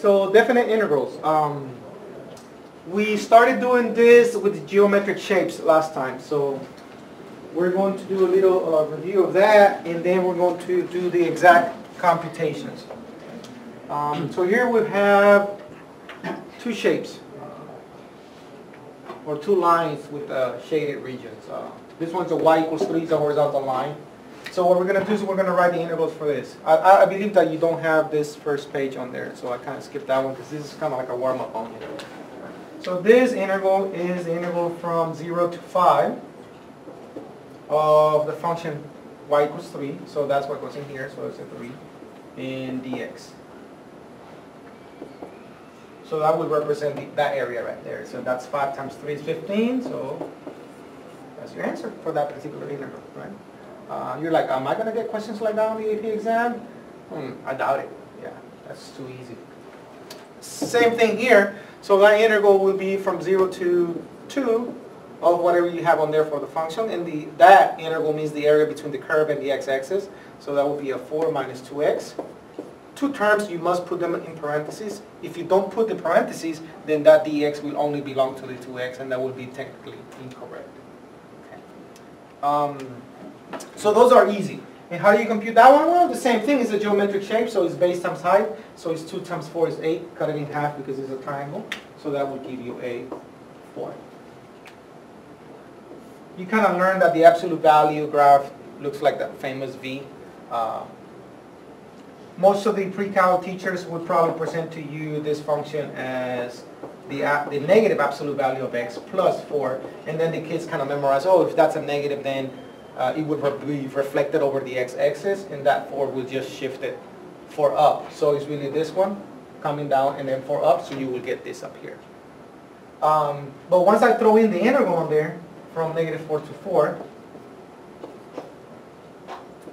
So definite integrals. We started doing this with geometric shapes last time. So we're going to do a little review of that, and then we're going to do the exact computations. So here we have two shapes, or two lines with shaded regions. This one's a y equals 3, it's a horizontal line. So what we're going to do is we're going to write the integrals for this. I believe that you don't have this first page on there, so I kind of skipped that one because this is kind of like a warm-up on here. So this integral is the integral from 0 to 5 of the function y equals 3. So that's what goes in here, so it's a 3 in dx. So that would represent that area right there. So that's 5 times 3 is 15, so that's your answer for that particular integral, right? You're like, am I going to get questions like that on the AP exam? I doubt it. Yeah, that's too easy. Same thing here. So that integral will be from 0 to 2 of whatever you have on there for the function. And that integral means the area between the curve and the x-axis. So that will be a 4 minus 2x. Two terms, you must put them in parentheses. If you don't put the parentheses, then that dx will only belong to the 2x, and that would be technically incorrect. Okay. So those are easy. And how do you compute that one? Well, the same thing. It's a geometric shape, so it's base times height. So it's 2 times 4 is 8. Cut it in half because it's a triangle. So that will give you a 4. You kind of learn that the absolute value graph looks like that famous V. Most of the pre-cal teachers would probably present to you this function as the negative absolute value of x plus 4. And then the kids kind of memorize, oh, if that's a negative, then it would be reflected over the x-axis, and that 4 will just shift it 4 up. So it's really this one coming down and then 4 up, so you will get this up here. But once I throw in the integral on there, from negative 4 to 4,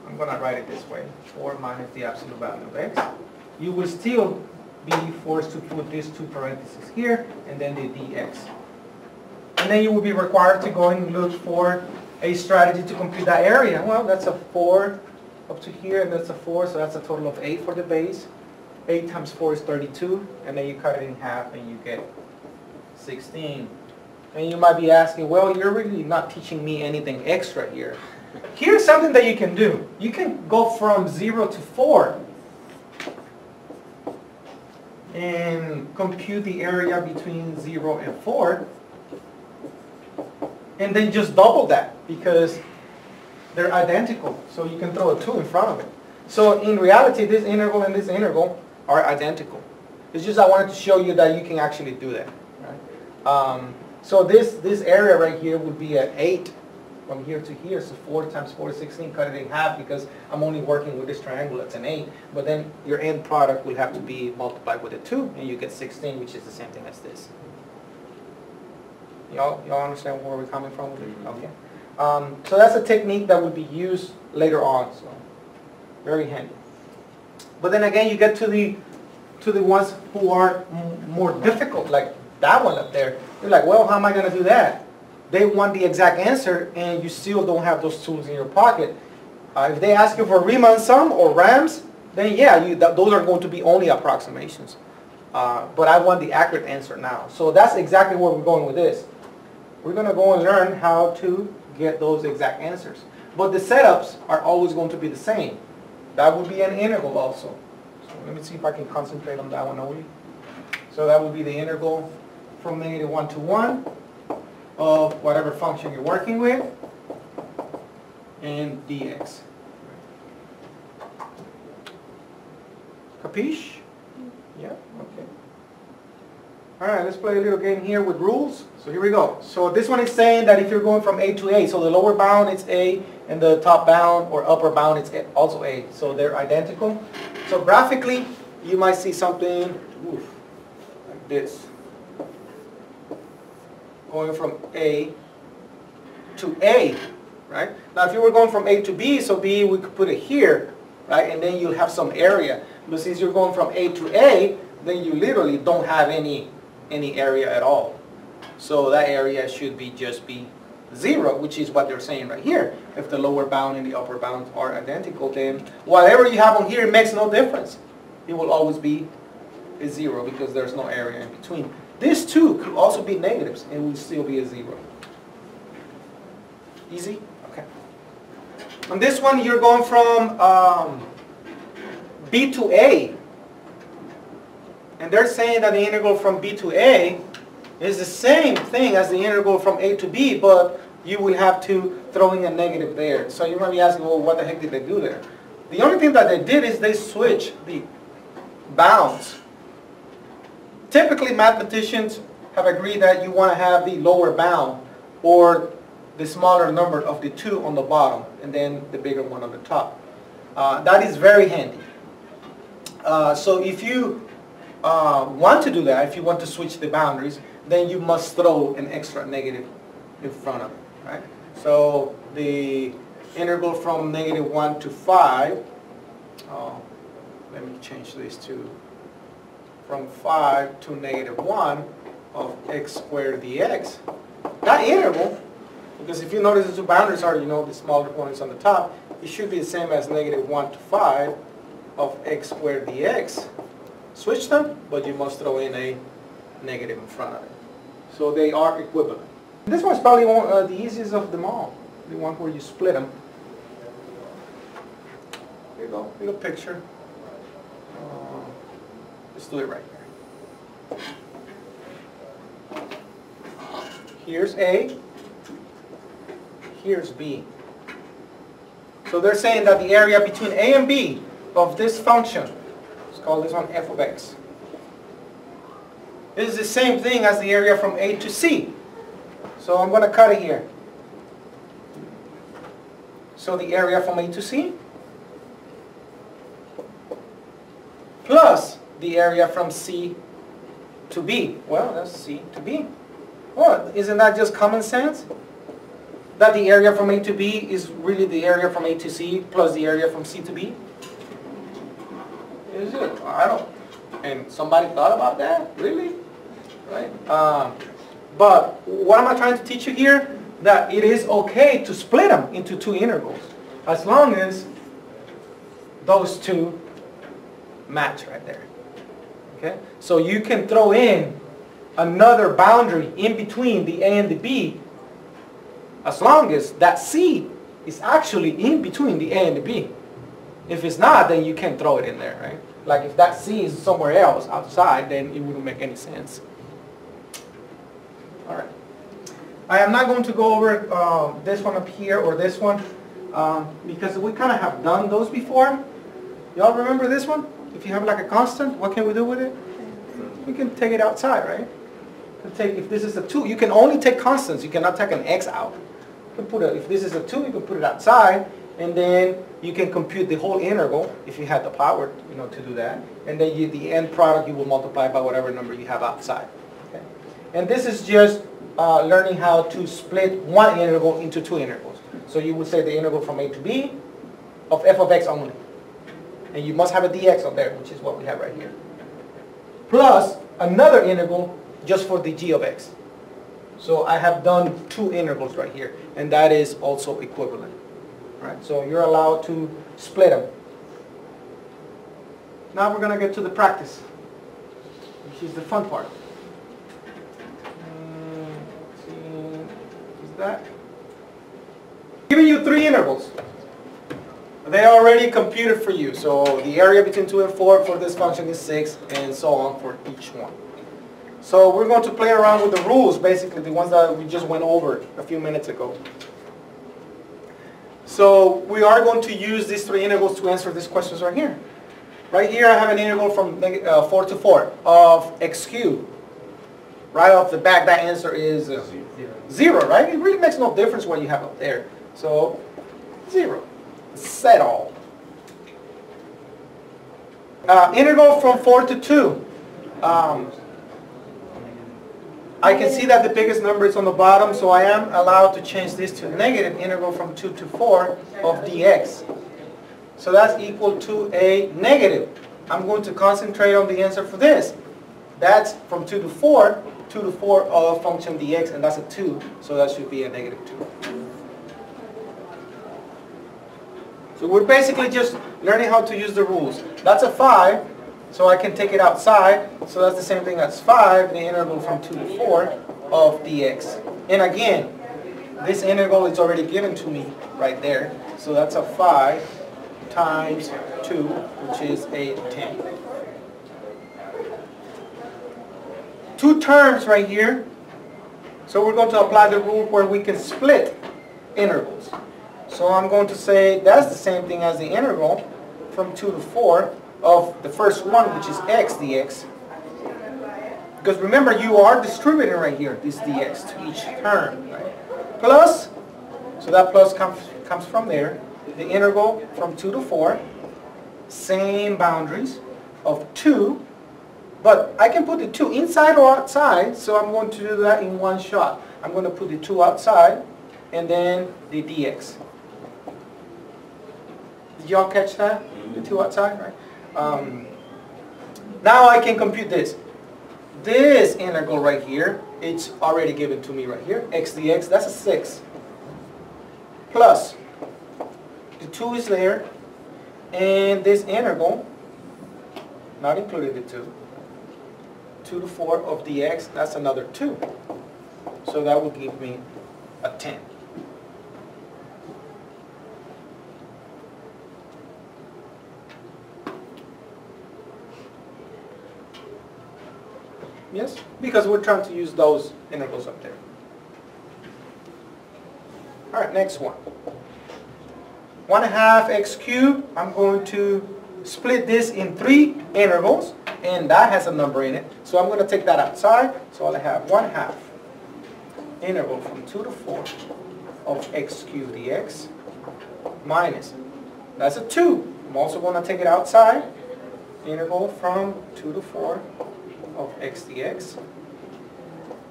I'm going to write it this way, 4 minus the absolute value of x. You will still be forced to put these two parentheses here, and then the dx. And then you will be required to go and look for a strategy to compute that area. Well, that's a 4 up to here, and that's a 4, so that's a total of 8 for the base. 8 times 4 is 32, and then you cut it in half, and you get 16. And you might be asking, well, you're really not teaching me anything extra here. Here's something that you can do. You can go from 0 to 4 and compute the area between 0 and 4, and then just double that because they're identical. So you can throw a 2 in front of it. So in reality, this integral and this integral are identical. It's just I wanted to show you that you can actually do that. Right? So this area right here would be at 8 from here to here. So 4 times 4 is 16. Cut it in half because I'm only working with this triangle. That's an 8. But then your end product will have to be multiplied with a 2, and you get 16, which is the same thing as this. Y'all understand where we're coming from with it? Okay. So that's a technique that will be used later on. So very handy. But then again, you get to the ones who are more difficult, like that one up there. You're like, well, how am I going to do that? They want the exact answer, and you still don't have those tools in your pocket. If they ask you for Riemann sum or RAMs, then yeah, those are going to be only approximations. But I want the accurate answer now. So that's exactly where we're going with this. We're going to go and learn how to get those exact answers. But the setups are always going to be the same. That would be an integral also. So let me see if I can concentrate on that one only. So that would be the integral from negative 1 to 1 of whatever function you're working with, and dx. Capiche? Yeah, okay. All right, let's play a little game here with rules. So here we go. So this one is saying that if you're going from A to A, so the lower bound is A, and the top bound or upper bound is also A. So they're identical. So graphically, you might see something like this. Going from A to A, right? Now if you were going from A to B, so B, we could put it here, right? And then you'll have some area. But since you're going from A to A, then you literally don't have any area at all. So that area should just be 0, which is what they're saying right here. If the lower bound and the upper bound are identical, then whatever you have on here makes no difference. It will always be is 0 because there's no area in between. This 2 could also be negatives and would still be a 0. Easy? Okay. On this one, you're going from B to A. And they're saying that the integral from B to A is the same thing as the integral from A to B, but you will have to throw in a negative there. So you might be asking, well, what the heck did they do there? The only thing that they did is they switched the bounds. Typically, mathematicians have agreed that you want to have the lower bound or the smaller number of the 2 on the bottom and then the bigger one on the top. That is very handy. So if you want to do that, if you want to switch the boundaries, then you must throw an extra negative in front of it, right? So the integral from -1 to 5, let me change this to from 5 to -1 of x squared dx. That integral, because if you notice the two boundaries are, the smaller one is on the top, it should be the same as -1 to 5 of x squared dx. Switch them, but you must throw in a negative in front of it. So they are equivalent. This one's probably the easiest of them all, the one where you split them. Here you go, little picture. Let's do it right here. Here's A, here's B. So they're saying that the area between A and B of this function, let's call this one f of x, is the same thing as the area from A to C. So I'm going to cut it here. So the area from A to C plus the area from C to B. Well, that's C to B. Well, isn't that just common sense? That the area from A to B is really the area from A to C plus the area from C to B? Is it? I don't. And somebody thought about that? Really? Right? But what am I trying to teach you here? That it is okay to split them into two integrals as long as those two match right there. Okay? So you can throw in another boundary in between the A and the B as long as that C is actually in between the A and the B. If it's not, then you can't throw it in there, right? Like if that C is somewhere else outside, then it wouldn't make any sense. All right. I am not going to go over this one up here or this one because we kind of have done those before. Y'all remember this one? If you have like a constant, what can we do with it? We can take it outside, right? If this is a 2, you can only take constants. You cannot take an x out. You can if this is a 2, you can put it outside, and then you can compute the whole integral if you had the power, to do that. And then the end product you will multiply by whatever number you have outside. Okay? And this is just learning how to split one integral into two integrals. So you would say the integral from A to B of f of x only. And you must have a dx on there, which is what we have right here. Plus another integral just for the g of x. So I have done two integrals right here, and that is also equivalent. Right? So you're allowed to split them. Now we're going to get to the practice, which is the fun part. Is that? Giving you three intervals. They are already computed for you. So the area between 2 and 4 for this function is 6, and so on for each one. So we're going to play around with the rules, basically the ones that we just went over a few minutes ago. So we are going to use these three integrals to answer these questions right here. Right here I have an integral from 4 to 4 of x cubed. Right off the back, that answer is 0, right? It really makes no difference what you have up there. So 0. Set all. Integral from 4 to 2. I can see that the biggest number is on the bottom, so I am allowed to change this to negative integral from 2 to 4 of dx. So that's equal to a negative. I'm going to concentrate on the answer for this. That's from 2 to 4, 2 to 4 of function dx, and that's a 2, so that should be a negative 2. So we're basically just learning how to use the rules. That's a 5, So I can take it outside. So that's the same thing as 5, the integral from 2 to 4 of dx. And again, this integral is already given to me right there. So that's a 5 times 2, which is a 10. Two terms right here. So we're going to apply the rule where we can split integrals. So I'm going to say that's the same thing as the integral from 2 to 4 of the first one, which is x dx. Because remember, you are distributing right here, this dx to each term. Right? Plus, so that plus comes from there, the integral from 2 to 4, same boundaries of 2, but I can put the 2 inside or outside, so I'm going to do that in one shot. I'm going to put the 2 outside, and then the dx. Did y'all catch that? The 2 outside, right? Now I can compute this. This integral right here, it's already given to me right here. X dx, that's a 6. Plus, the 2 is there, and this integral, not including the 2, 2 to 4 of dx, that's another 2. So that will give me a 10. Yes? Because we're trying to use those integrals up there. All right, next one. 1/2 x cubed. I'm going to split this in 3 intervals, and that has a number in it. So I'm going to take that outside. So I'll have 1/2 interval from 2 to 4 of x cubed dx minus, that's a 2. I'm also going to take it outside. Interval from 2 to 4 of x dx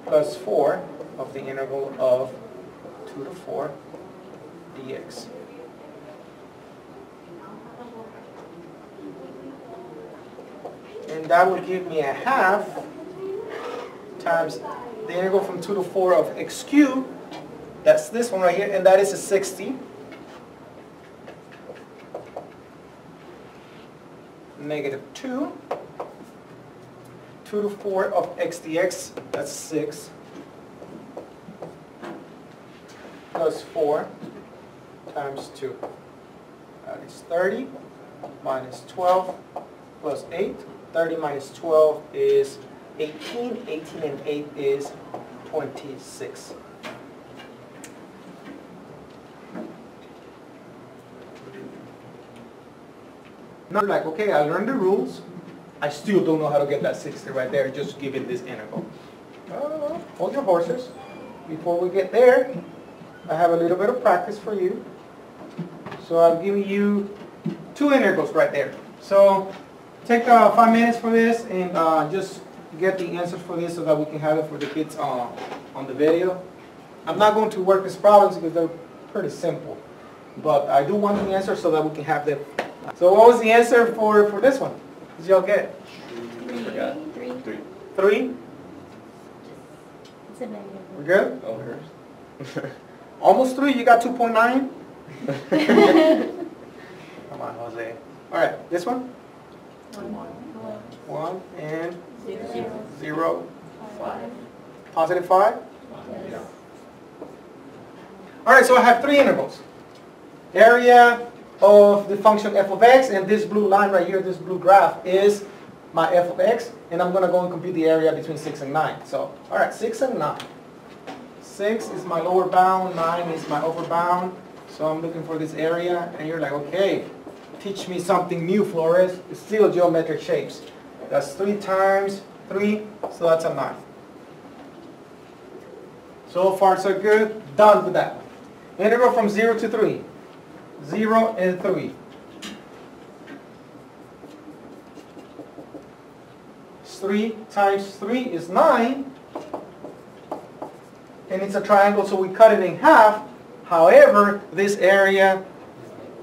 plus 4 of the integral of 2 to 4 dx. And that will give me 1/2 times the integral from 2 to 4 of x cubed. That's this one right here, and that is a 60. Negative 2. 2 to 4 of x dx, that's 6. Plus 4 times 2. That is 30 minus 12 plus 8. 30 minus 12 is 18. 18 and 8 is 26. Now you're like, okay, I learned the rules. I still don't know how to get that 60 right there, just given this integral. Hold your horses. Before we get there, I have a little bit of practice for you. So I'm giving you 2 integrals right there. So take 5 minutes for this and just get the answers for this so that we can have it for the kids on the video. I'm not going to work these problems because they're pretty simple. But I do want the answer so that we can have them. So what was the answer for this one? Did y'all get? 3. 3. 3? It's a negative. We're good? Oh, hers. Almost 3. You got 2.9? Come on, Jose. All right, this one? 1 and 0. 5. Positive 5? Yes. All right, so I have 3 intervals. Area of the function f of x, and this blue line right here, this blue graph, is my f of x, and I'm going to go and compute the area between 6 and 9. So, all right, 6 and 9. 6 is my lower bound, 9 is my upper bound, so I'm looking for this area, and you're like, okay, teach me something new, Flores. It's still geometric shapes. That's 3 times 3, so that's a 9. So far, so good. Done with that. Integral from 0 to 3. 0 and 3. 3 times 3 is 9. And it's a triangle, so we cut it in half. However, this area,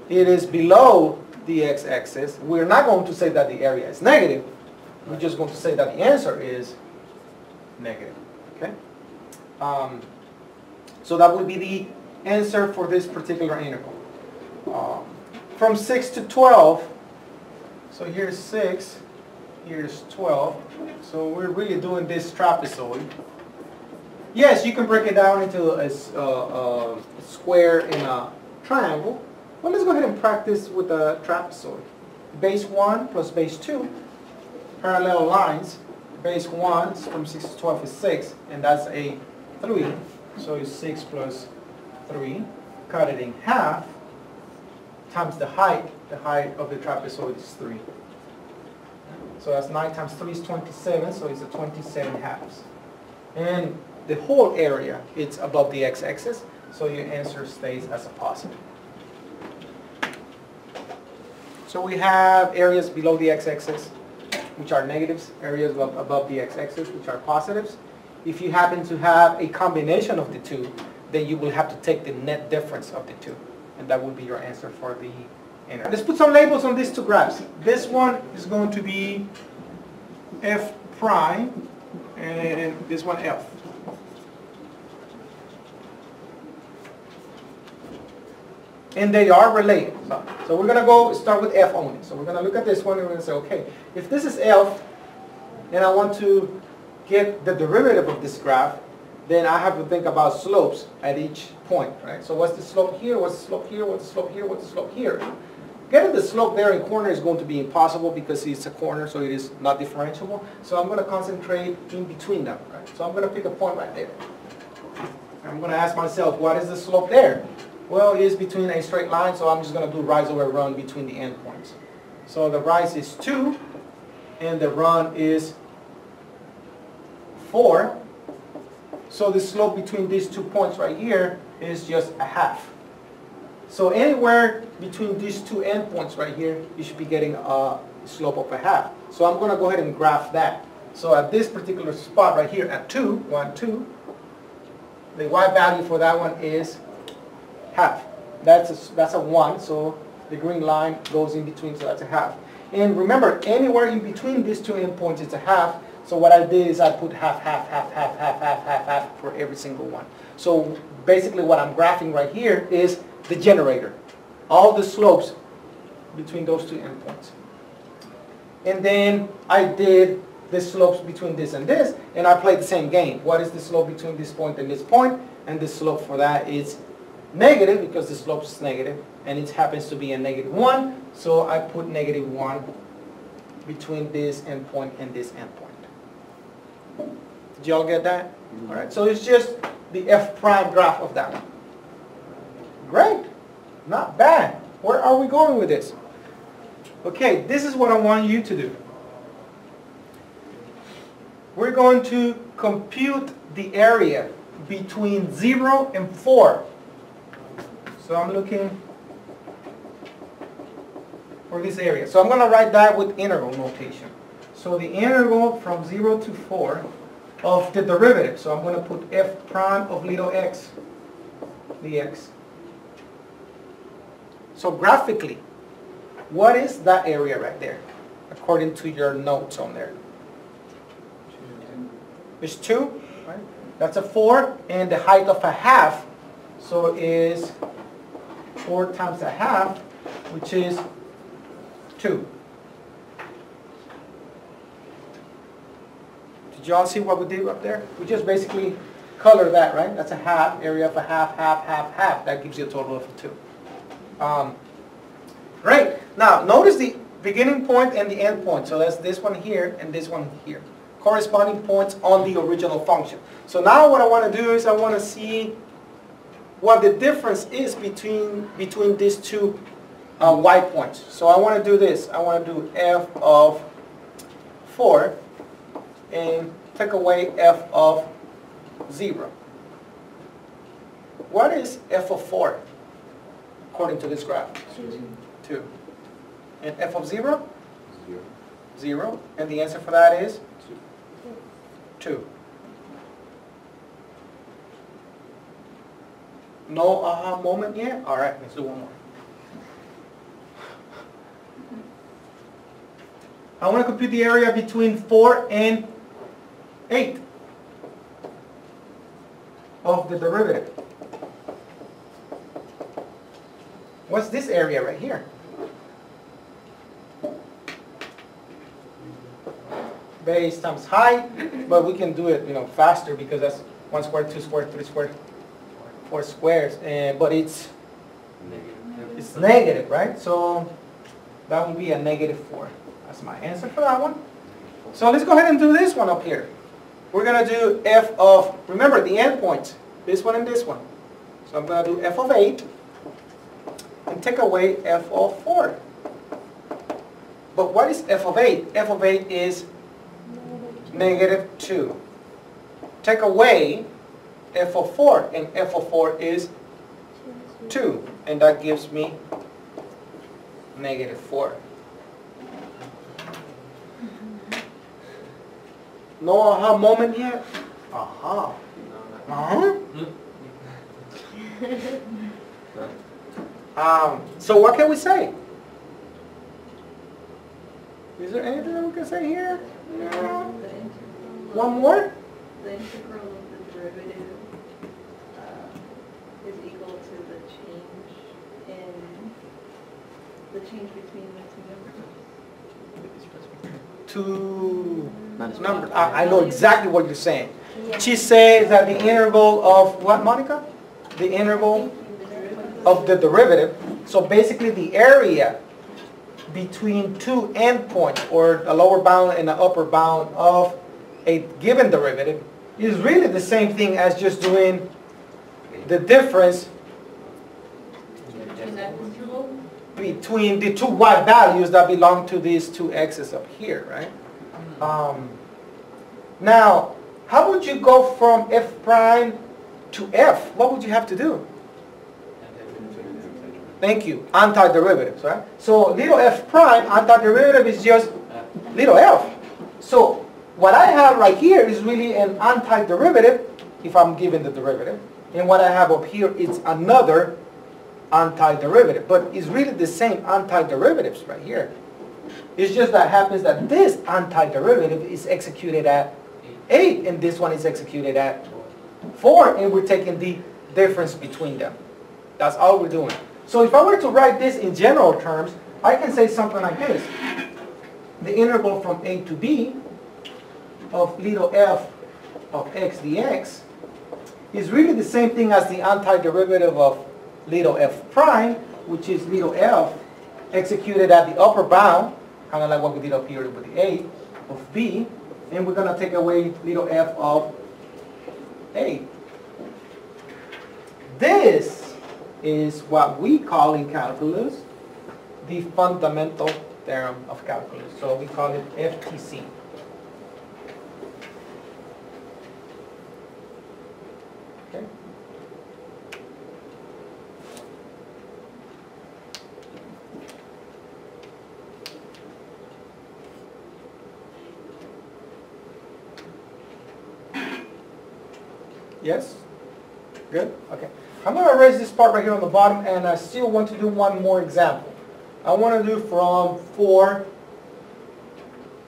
it is below the x-axis. We're not going to say that the area is negative. We're just going to say that the answer is negative. Okay? So that would be the answer for this particular integral. From 6 to 12, so here's 6, Here's 12. So we're really doing this trapezoid. Yes, you can break it down into a square and a triangle. Well, let's go ahead and practice with a trapezoid. Base 1 plus base 2, parallel lines. Base 1 from 6 to 12 is 6, and that's a 3. So it's 6 plus 3. Cut it in half, times the height. The height of the trapezoid is 3. So that's 9 times 3 is 27, so it's a 27 halves. And the whole area, it's above the x-axis, so your answer stays as a positive. So we have areas below the x-axis, which are negatives, areas above the x-axis, which are positives. If you happen to have a combination of the two, then you will have to take the net difference of the two, and that will be your answer for the inner. Let's put some labels on these two graphs. This one is going to be f prime, and this one f. And they are related. So we're going to start with f only. So we're going to look at this one and we're going to say, okay, if this is f, and I want to get the derivative of this graph, then I have to think about slopes at each point, right? So what's the slope here, what's the slope here, what's the slope here, what's the slope here? Getting the slope there in corner is going to be impossible because it's a corner, so it is not differentiable. So I'm going to concentrate in between them, right? So I'm going to pick a point right there. I'm going to ask myself, what is the slope there? Well, it is between a straight line, so I'm just going to do rise over run between the endpoints. So the rise is 2, and the run is 4. So the slope between these 2 points right here is just a half. So anywhere between these 2 endpoints right here, you should be getting a slope of a half. So I'm going to go ahead and graph that. So at this particular spot right here at 2, 1, 2, the y value for that one is half. That's a 1, so the green line goes in between, so that's a half. And remember, anywhere in between these 2 endpoints, it's a half. So what I did is I put half, half, half, half, half, half, half, half for every single one. So basically what I'm graphing right here is the generator. All the slopes between those 2 endpoints. And then I did the slopes between this and this, and I played the same game. What is the slope between this point and this point? And the slope for that is negative because the slope is negative, and it happens to be a -1, so I put -1 between this endpoint and this endpoint. Did y'all get that? All right, so it's just the f prime graph of that one. Great, not bad. Where are we going with this? Okay, this is what I want you to do. We're going to compute the area between 0 and 4. So I'm looking for this area. So I'm going to write that with integral notation. So the integral from 0 to 4 of the derivative. So I'm going to put f prime of little x dx. So graphically, what is that area right there, according to your notes on there? It's 2, right? That's a 4, and the height of a half, so is 4 times a half, which is 2. Did y'all see what we did up there? We just basically color that, right? That's a half, area of a half, half, half, half. That gives you a total of 2. Right. Now, notice the beginning point and the end point. So that's this one here and this one here. Corresponding points on the original function. So now what I want to do is I want to see what the difference is between these 2 y points. So I want to do this. I want to do f of 4 and take away f of 0. What is f of 4 according to this graph? 2. And f of 0? 0. And the answer for that is? 2. No aha moment yet? All right, let's do one more. I want to compute the area between 4 and 8 of the derivative. What's this area right here? base times height, but we can do it, faster because that's 1 squared, 2 squared, 3 squared, 4 squares, but it's negative, right? So that would be a -4. That's my answer for that one. So let's go ahead and do this one up here. We're going to do f of, remember the endpoints, this one and this one. So I'm going to do f of 8 and take away f of 4. But what is f of 8? f of 8 is -2. Take away f of 4, and f of 4 is 2, and that gives me -4. No aha moment yet? Aha. So what can we say? Is there anything that we can say here? No. One more? The integral of the derivative is equal to the change between the two numbers. I know exactly what you're saying. She says that the integral of what, Monica? The integral of the derivative. So basically the area between two endpoints, or the lower bound and the upper bound of a given derivative, is really the same thing as just doing the difference between the two y values that belong to these two x's up here, right? Now, how would you go from f prime to f? What would you have to do? Thank you. Antiderivatives, right? So little f prime, antiderivative is just little f. So what I have right here is really an antiderivative, if I'm given the derivative. And what I have up here is another antiderivative. But it's really the same antiderivatives right here. It's just that happens that this antiderivative is executed at 8, and this one is executed at 4, and we're taking the difference between them. That's all we're doing. So if I were to write this in general terms, I can say something like this. The integral from a to b of little f of x dx is really the same thing as the antiderivative of little f prime, which is little f executed at the upper bound, kind of like what we did up here with the a of b, and we're going to take away little f of a. This is what we call in calculus the fundamental theorem of calculus. So we call it FTC. Okay. Yes? Good? Okay. I'm going to erase this part right here on the bottom, and I still want to do one more example. I want to do from 4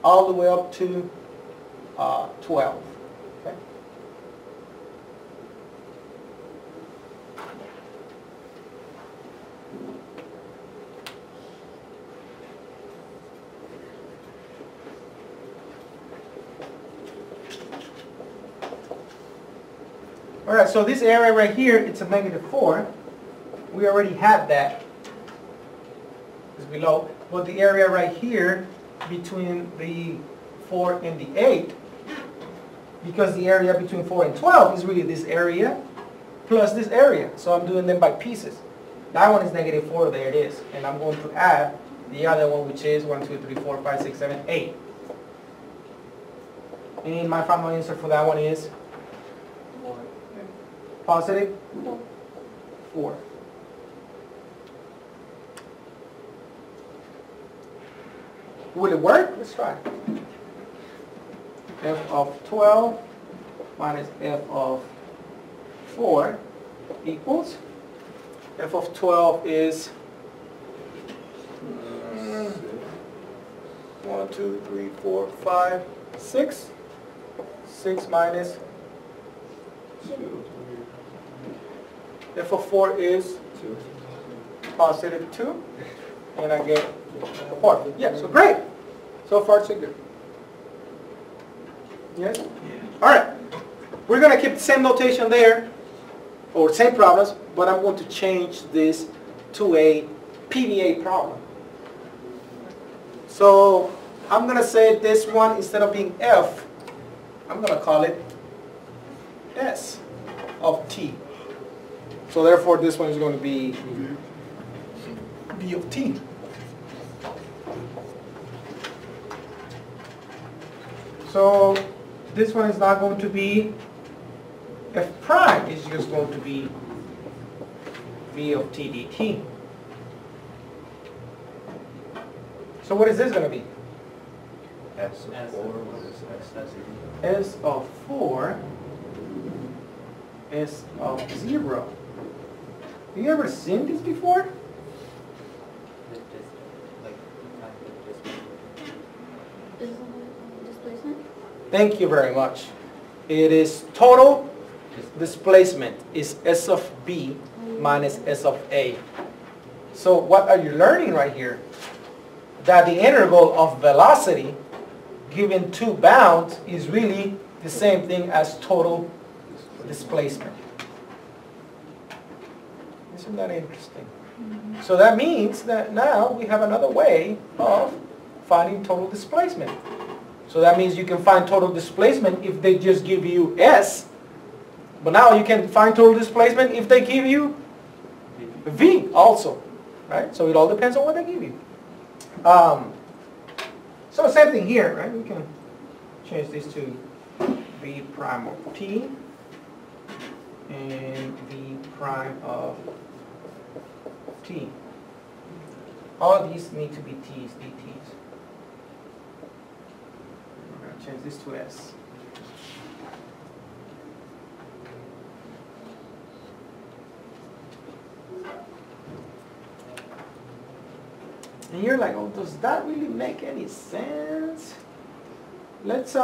all the way up to 12. Okay? All right, so this area right here, it's a -4. We already had that. It's below. But the area right here between the 4 and the 8, because the area between 4 and 12 is really this area plus this area. So I'm doing them by pieces. That one is -4, there it is. And I'm going to add the other one, which is 1, 2, 3, 4, 5, 6, 7, 8. And my final answer for that one is positive 4. Will it work? Let's try. F of 12 minus f of 4 equals, f of 12 is 1, 2, 3, 4, 5, 6. 6 minus 2. F of 4 is positive 2, and I get 4. Yeah, so great. So far, so good. Yes? All right. We're going to keep the same notation there, or same problems, but I'm going to change this to a PDA problem. So I'm going to say this one, instead of being F, I'm going to call it S of T. So therefore this one is going to be B of T. So this one is not going to be F prime, it's just going to be V of T dt. So what is this going to be? S of 4, what is S? S of 4, S of 0. Have you ever seen this before? Displacement? Thank you very much. It is total displacement is S of B minus S of A. So what are you learning right here? That the integral of velocity given two bounds is really the same thing as total displacement. Isn't that interesting? So that means that now we have another way of finding total displacement. So that means you can find total displacement if they just give you S, but now you can find total displacement if they give you V also, right? So it all depends on what they give you. So same thing here, right? We can change this to V prime of T and V prime of T. All of these need to be T's, dT's. We're going to change this to S. And you're like, oh, does that really make any sense? Let's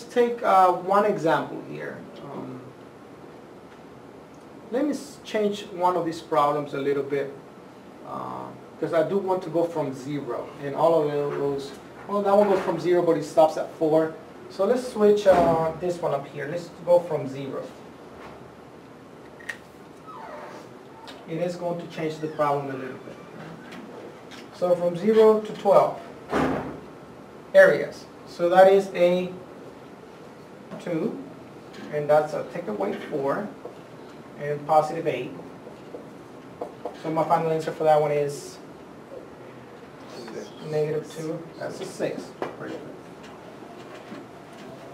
take one example here. Let me change one of these problems a little bit, because I do want to go from 0, and all of those, well, that one goes from 0, but it stops at 4. So let's switch this one up here. Let's go from 0. It is going to change the problem a little bit. So from 0 to 12 areas. So that is a 2, and that's a take away 4, and positive 8. So my final answer for that one is negative 2. That's a 6.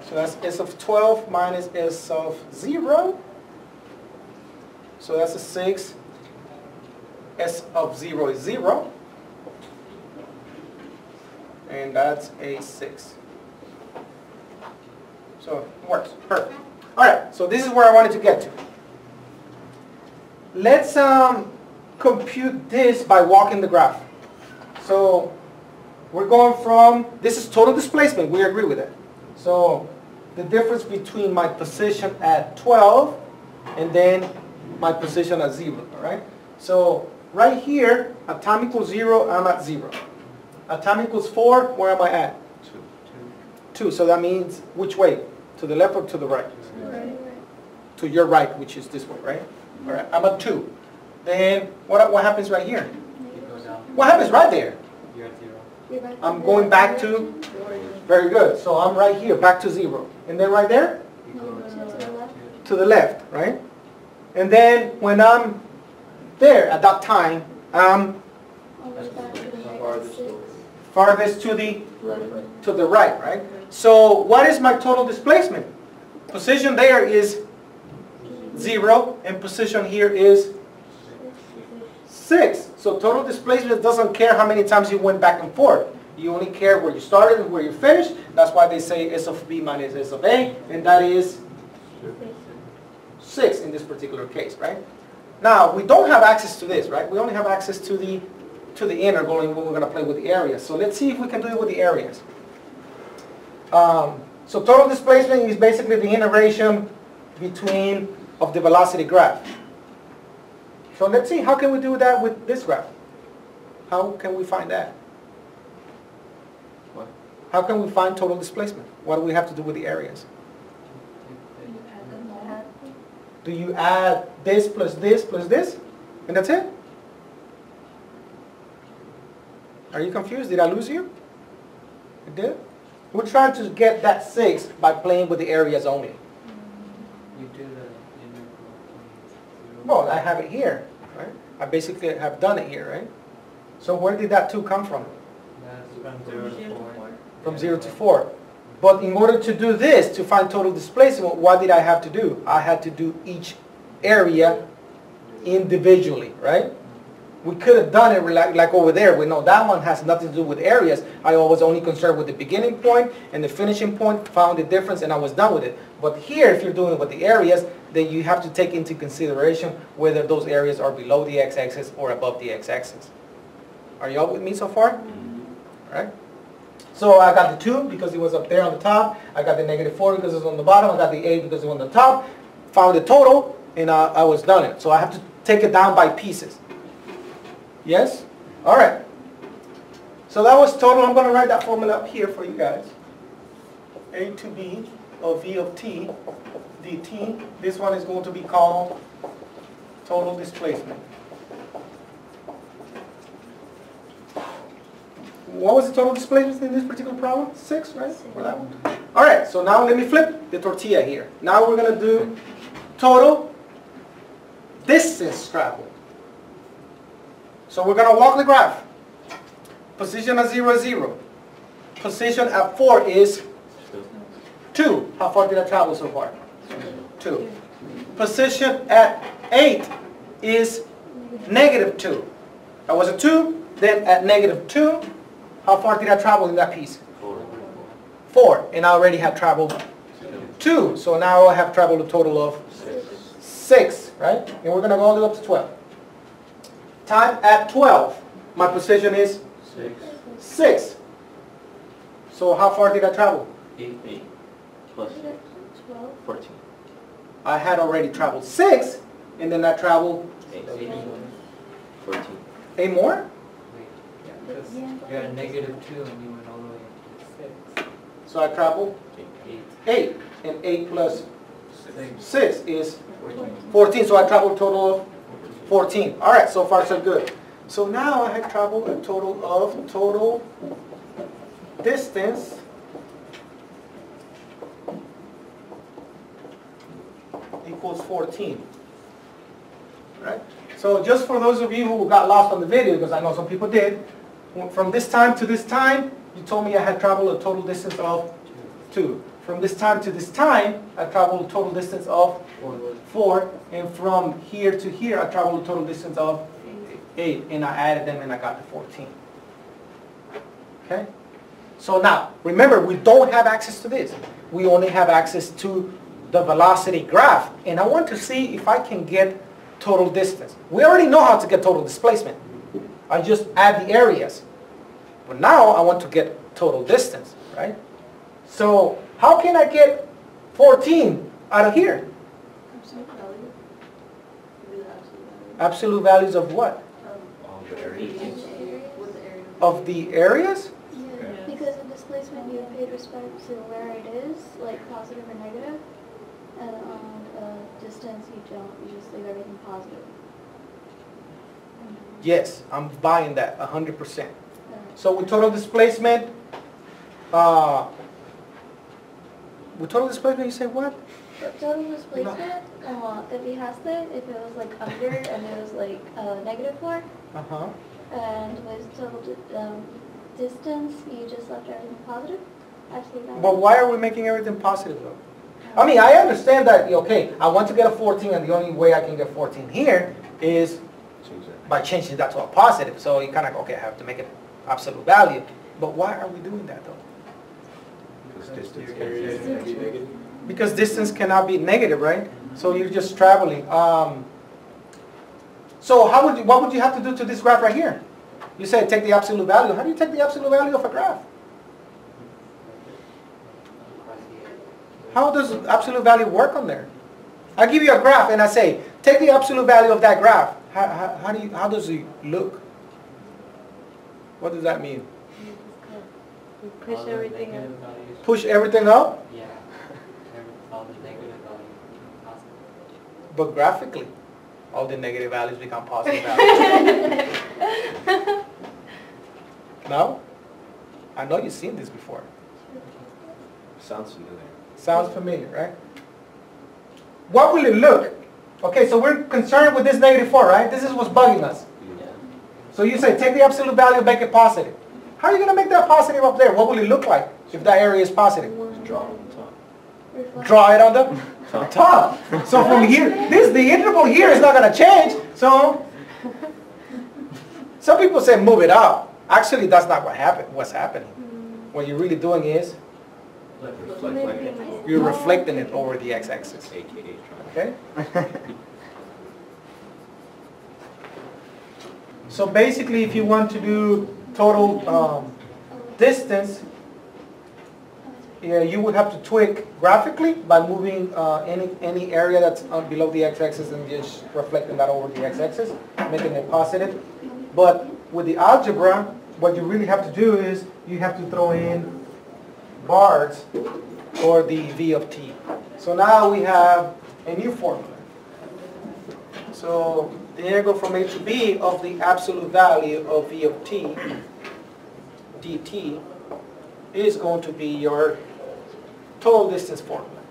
So that's S of 12 minus S of 0. So that's a 6. S of 0 is 0. And that's a 6. So it works. Perfect. All right. So this is where I wanted to get to. Let's compute this by walking the graph. So we're going from, this is total displacement. We agree with it. So the difference between my position at 12 and then my position at 0. All right. So right here, at time equals 0, I'm at 0. At time equals 4, where am I at? 2. So that means which way? To the left or to the right? Right. To your right, which is this way, right? All right, I'm at 2. Then what happens right here? You go down. What happens right there? You're at 0. I'm going back to, very good. So I'm right here, back to 0. And then right there? You go To the left, right? And then when I'm there at that time, I'm farthest to the right, right? So what is my total displacement? Position there is 0, and position here is 6. So total displacement doesn't care how many times you went back and forth. You only care where you started and where you finished. That's why they say S of B minus S of A, and that is 6 in this particular case, right? Now, we don't have access to this, right? We only have access to the integral, and we're going to play with the areas. So let's see if we can do it with the areas. So total displacement is basically the integration of the velocity graph. So let's see, how can we do that with this graph? How can we find that? What? How can we find total displacement? What do we have to do with the areas? You add them all. Do you add this plus this plus this? And that's it? Are you confused? Did I lose you? I did? We're trying to get that 6 by playing with the areas only. You do the integral from 0. Well, I have it here, right? I basically have done it here, right? So where did that 2 come from? That's from 0 to 4. From 0 to 4. But in order to do this, to find total displacement, what did I have to do? I had to do each area individually, right? We could have done it like over there. We know that one has nothing to do with areas. I was only concerned with the beginning point and the finishing point, found the difference, and I was done with it. But here, if you're doing it with the areas, then you have to take into consideration whether those areas are below the x-axis or above the x-axis. Are you all with me so far? All right. So I got the 2 because it was up there on the top. I got the -4 because it was on the bottom. I got the 8 because it was on the top. Found the total, and I was done it. So I have to take it down by pieces. Yes? All right. So that was total. I'm going to write that formula up here for you guys. A to B of V of t dt. This one is going to be called total displacement. What was the total displacement in this particular problem? 6, right? For that one. All right. So now let me flip the tortilla here. Now we're going to do total distance traveled. So we're going to walk the graph. Position at 0 is 0. Position at 4 is 2. How far did I travel so far? 2. Position at 8 is -2. That was a 2. Then at -2, how far did I travel in that piece? 4. And I already have traveled 2. So now I have traveled a total of 6, right? And we're going to go all the way up to 12. Time at 12, my position is 6. So how far did I travel? 8 plus 14. I had already traveled 6, and then I traveled 8. 14. 8 more? Yeah, because you had a -2 and you went all the way up to 6. So I traveled 8. 8, and 8 plus 6. 6 is 14. 14, so I traveled a total of 14. All right, so far so good. So now I have traveled a total of distance equals 14. Right? So just for those of you who got lost on the video, because I know some people did, from this time to this time, you told me I had traveled a total distance of 2. From this time to this time, I traveled a total distance of 4. And from here to here, I traveled a total distance of 8. And I added them and I got to 14. Okay? So now, remember, we don't have access to this. We only have access to the velocity graph. And I want to see if I can get total distance. We already know how to get total displacement. I just add the areas. But now I want to get total distance, right? So how can I get 14 out of here? Absolute value. Give you the absolute value. Absolute values of what? All the areas. With the area. Of the areas? Yeah, because the displacement you paid respect to where it is, like positive or negative, and on distance you don't, you just leave everything positive. Yes, I'm buying that 100%. So with total displacement, you say what? The total displacement, if he has it, if it was like under and it was like -4, Uh-huh. and with total distance, you just left everything positive. Absolutely. But why are we making everything positive though? I mean, I understand that, okay, I want to get a 14 and the only way I can get 14 here is by changing that to a positive. So you kind of, okay, I have to make it absolute value. But why are we doing that though? Because distance cannot be negative, right? So you're just traveling. So what would you have to do to this graph right here? You say take the absolute value. How do you take the absolute value of a graph? How does absolute value work on there? I give you a graph and I say, take the absolute value of that graph. How does it look? What does that mean? We push all the everything negative up. values. Push everything up, Yeah. All the negative values become positive. but graphically, all the negative values become positive values. No? I know you've seen this before. Sounds familiar. Sounds familiar, right? What will it look? Okay, so we're concerned with this -4, right? This is what's bugging us. Yeah. So you say, take the absolute value, make it positive. How are you going to make that positive up there? What will it look like if that area is positive? Just draw on the top. Reflect. Draw it on the top. So from here, the interval here is not going to change. So some people say move it up. Actually, that's not what's happening. What you're really doing is Reflect. you're reflecting it over the x-axis. AKA Okay? So basically, if you want to do total distance, yeah, you would have to tweak graphically by moving any area that's below the x-axis and just reflecting that over the x-axis, making it positive. But with the algebra, what you really have to do is you have to throw in bars for the v of t. So now we have a new formula. So the integral from a to b of the absolute value of v of t dt is going to be your total distance formula.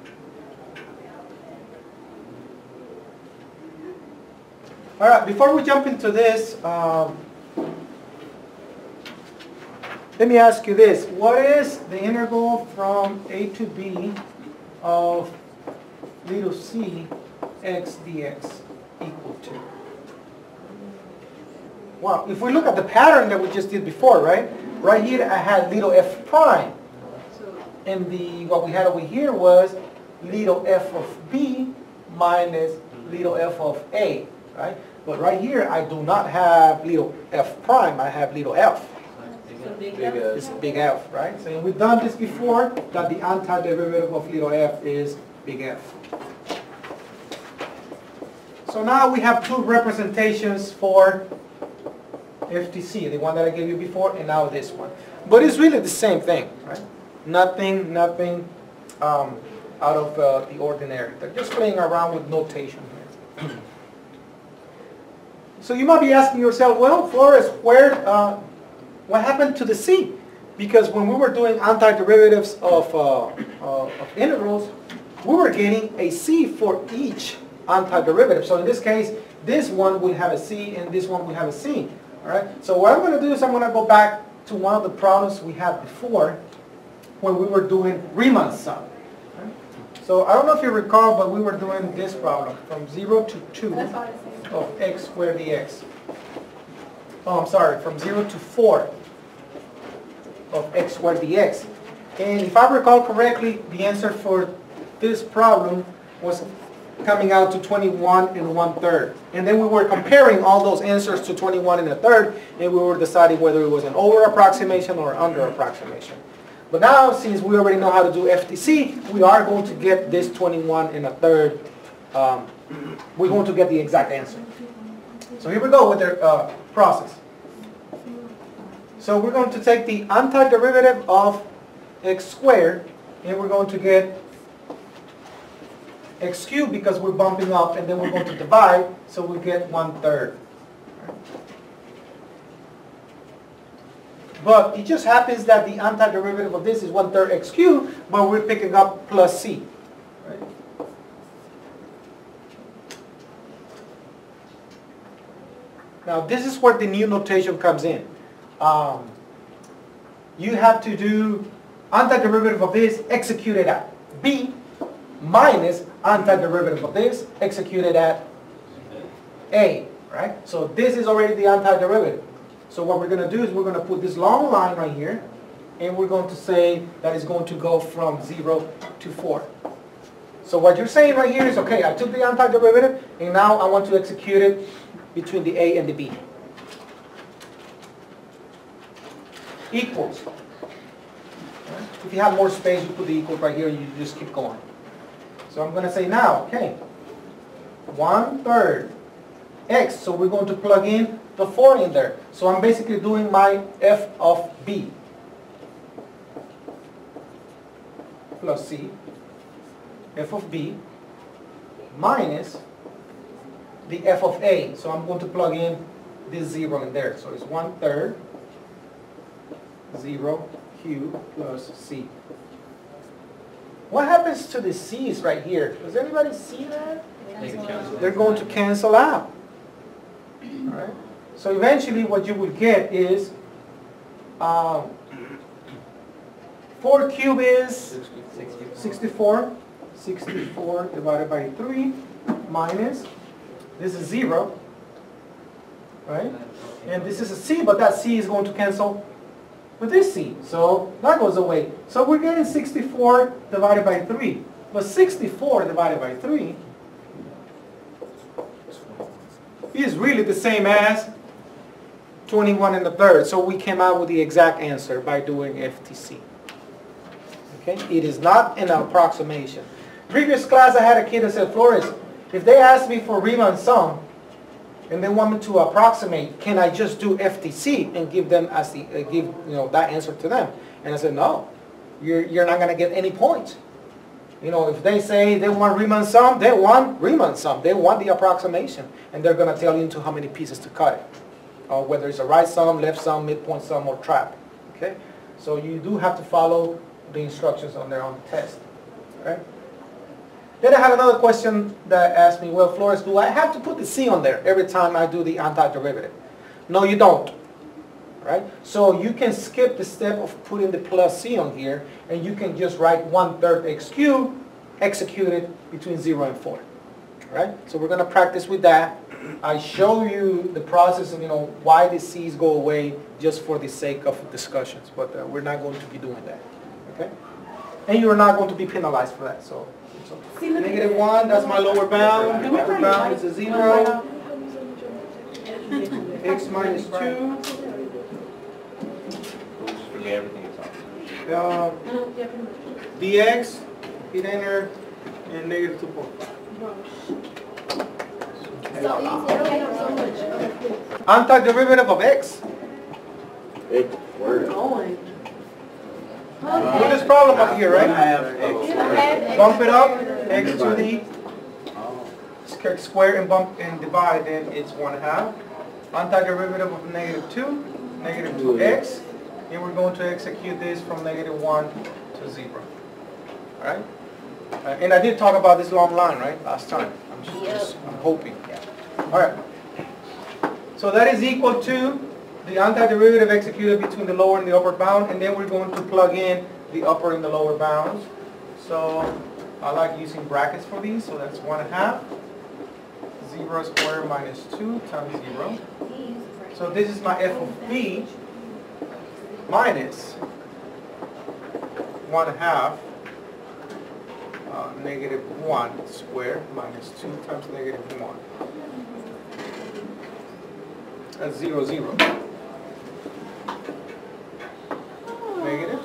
All right, before we jump into this, let me ask you this. What is the integral from a to b of little c x dx equal to? Well, if we look at the pattern that we just did before, right? Right here I had little f prime. And what we had over here was little f of b minus little f of a, right? But right here I do not have little f prime, I have little f. Big F. It's big F, right? So we've done this before, that the antiderivative of little f is big F. So now we have two representations for FTC, the one that I gave you before, and now this one. But it's really the same thing, right? Nothing out of the ordinary. They're just playing around with notation here. So you might be asking yourself, well, Flores, what happened to the c? Because when we were doing antiderivatives of integrals, we were getting a c for each antiderivative. So in this case, this one will have a c and this one will have a c. All right. So what I'm going to do is I'm going to go back to one of the problems we had before when we were doing Riemann's sum. Right? So I don't know if you recall, but we were doing this problem from 0 to 2 That's what I was saying. of x squared dx. Oh, I'm sorry, from 0 to 4 of x squared dx. And if I recall correctly, the answer for this problem was coming out to 21 1/3. And then we were comparing all those answers to 21 1/3, and we were deciding whether it was an over approximation or under approximation. But now, since we already know how to do FTC, we are going to get this 21 1/3. We're going to get the exact answer. So here we go with the process. So we're going to take the antiderivative of x squared, and we're going to get x cubed because we're bumping up, and then we're going to divide, so we get 1/3. But it just happens that the antiderivative of this is 1/3 x cubed, but we're picking up plus c. Right? Now this is where the new notation comes in. You have to do antiderivative of this executed at b minus antiderivative of this executed at a, right? So this is already the antiderivative. So what we're going to do is we're going to put this long line right here, and we're going to say that it's going to go from 0 to 4. So what you're saying right here is, okay, I took the antiderivative, and now I want to execute it between the a and the b. Equals. If you have more space, you put the equals right here, you just keep going. So I'm going to say now, okay, 1/3 x, so we're going to plug in the 4 in there. So I'm basically doing my f of b. plus c, f of b, minus the f of a. So I'm going to plug in this 0 in there. So it's 1/3 0 q plus c. What happens to the c's right here? Does anybody see that? They're going to cancel out. All right? So eventually what you will get is 4 cubed is 64. 64 divided by 3 minus, this is 0, right? And this is a c, but that c is going to cancel with this c. So that goes away. So we're getting 64 divided by 3. But 64 divided by 3 is really the same as 21 1/3. So we came out with the exact answer by doing FTC. Okay? It is not an approximation. Previous class I had a kid that said, Flores, if they ask me for Riemann sum and they want me to approximate, can I just do FTC and give them as the that answer to them? And I said, no, you're not going to get any points. If they say they want Riemann sum, they want Riemann sum. They want the approximation, and they're going to tell you into how many pieces to cut it, or whether it's a right sum, left sum, midpoint sum, or trap. Okay, so you do have to follow the instructions on there on the test. Right? Then I had another question that asked me, well, Flores, do I have to put the c on there every time I do the antiderivative? No, you don't. Right? So you can skip the step of putting the plus c on here, and you can just write 1/3 x cubed, execute it between 0 and 4. Right? So we're going to practice with that. I show you the process of why the c's go away just for the sake of discussions, but we're not going to be doing that. Okay? And you're not going to be penalized for that. So -1, that's my lower bound. Upper bound is a 0. X minus 2. Forget everything you talked dx, hit enter, and -2.5. So easy. Antiderivative of x. Big word. Look at this problem up here, right? Bump it up, x to the square and bump and divide, then it's 1/2. Antiderivative of -2, -2x, and we're going to execute this from -1 to 0. All right? And I did talk about this long line, right? Last time. I'm hoping. All right. So that is equal to the antiderivative executed between the lower and the upper bound, and then we're going to plug in the upper and the lower bounds. So I like using brackets for these, so that's 1/2. 0 squared minus 2 times 0. So this is my f of b minus 1/2 -1 squared minus 2 times -1. That's 0, 0. Negative.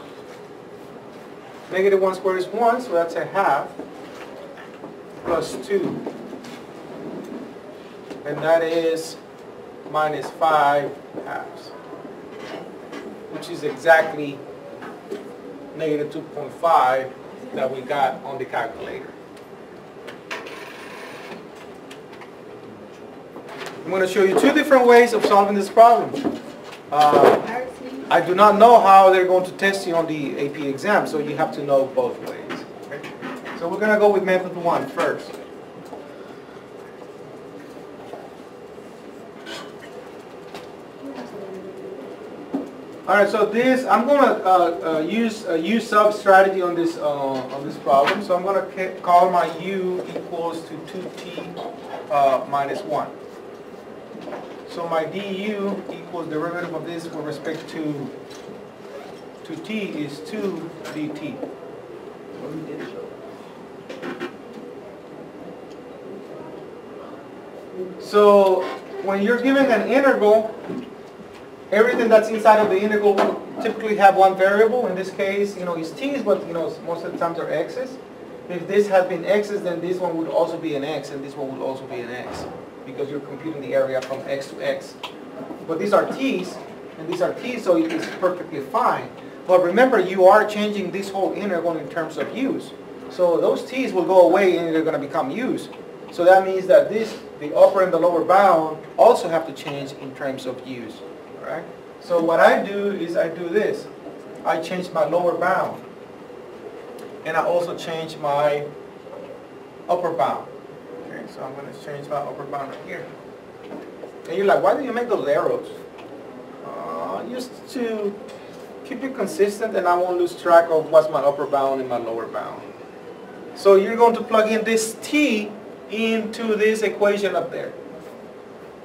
-1 squared is 1, so that's 1/2 plus 2. And that is minus 5 halves, which is exactly -2.5 that we got on the calculator. I'm going to show you two different ways of solving this problem. I do not know how they're going to test you on the AP exam, so you have to know both ways. Okay? So we're going to go with method 1 first. All right, so this I'm going to use a U sub strategy on this problem. So I'm going to call my U equals to 2t minus 1. So my du equals derivative of this with respect to t is 2 dt. So when you're given an integral, everything that's inside of the integral will typically have one variable. In this case, it's t's, but most of the times they're x's. If this had been x's, then this one would also be an x, and this one would also be an x, because you're computing the area from x to x. But these are t's, and these are t's, so it is perfectly fine. But remember, you are changing this whole integral in terms of u's. So those t's will go away and they're going to become u's. So that means that the upper and the lower bound also have to change in terms of u's. All right? So what I do is I do this. I change my lower bound. And I also change my upper bound. Okay, so I'm going to change my upper bound right here. And you're like, why do you make those arrows? Just to keep it consistent and I won't lose track of what's my upper bound and my lower bound. So you're going to plug in this t into this equation up there.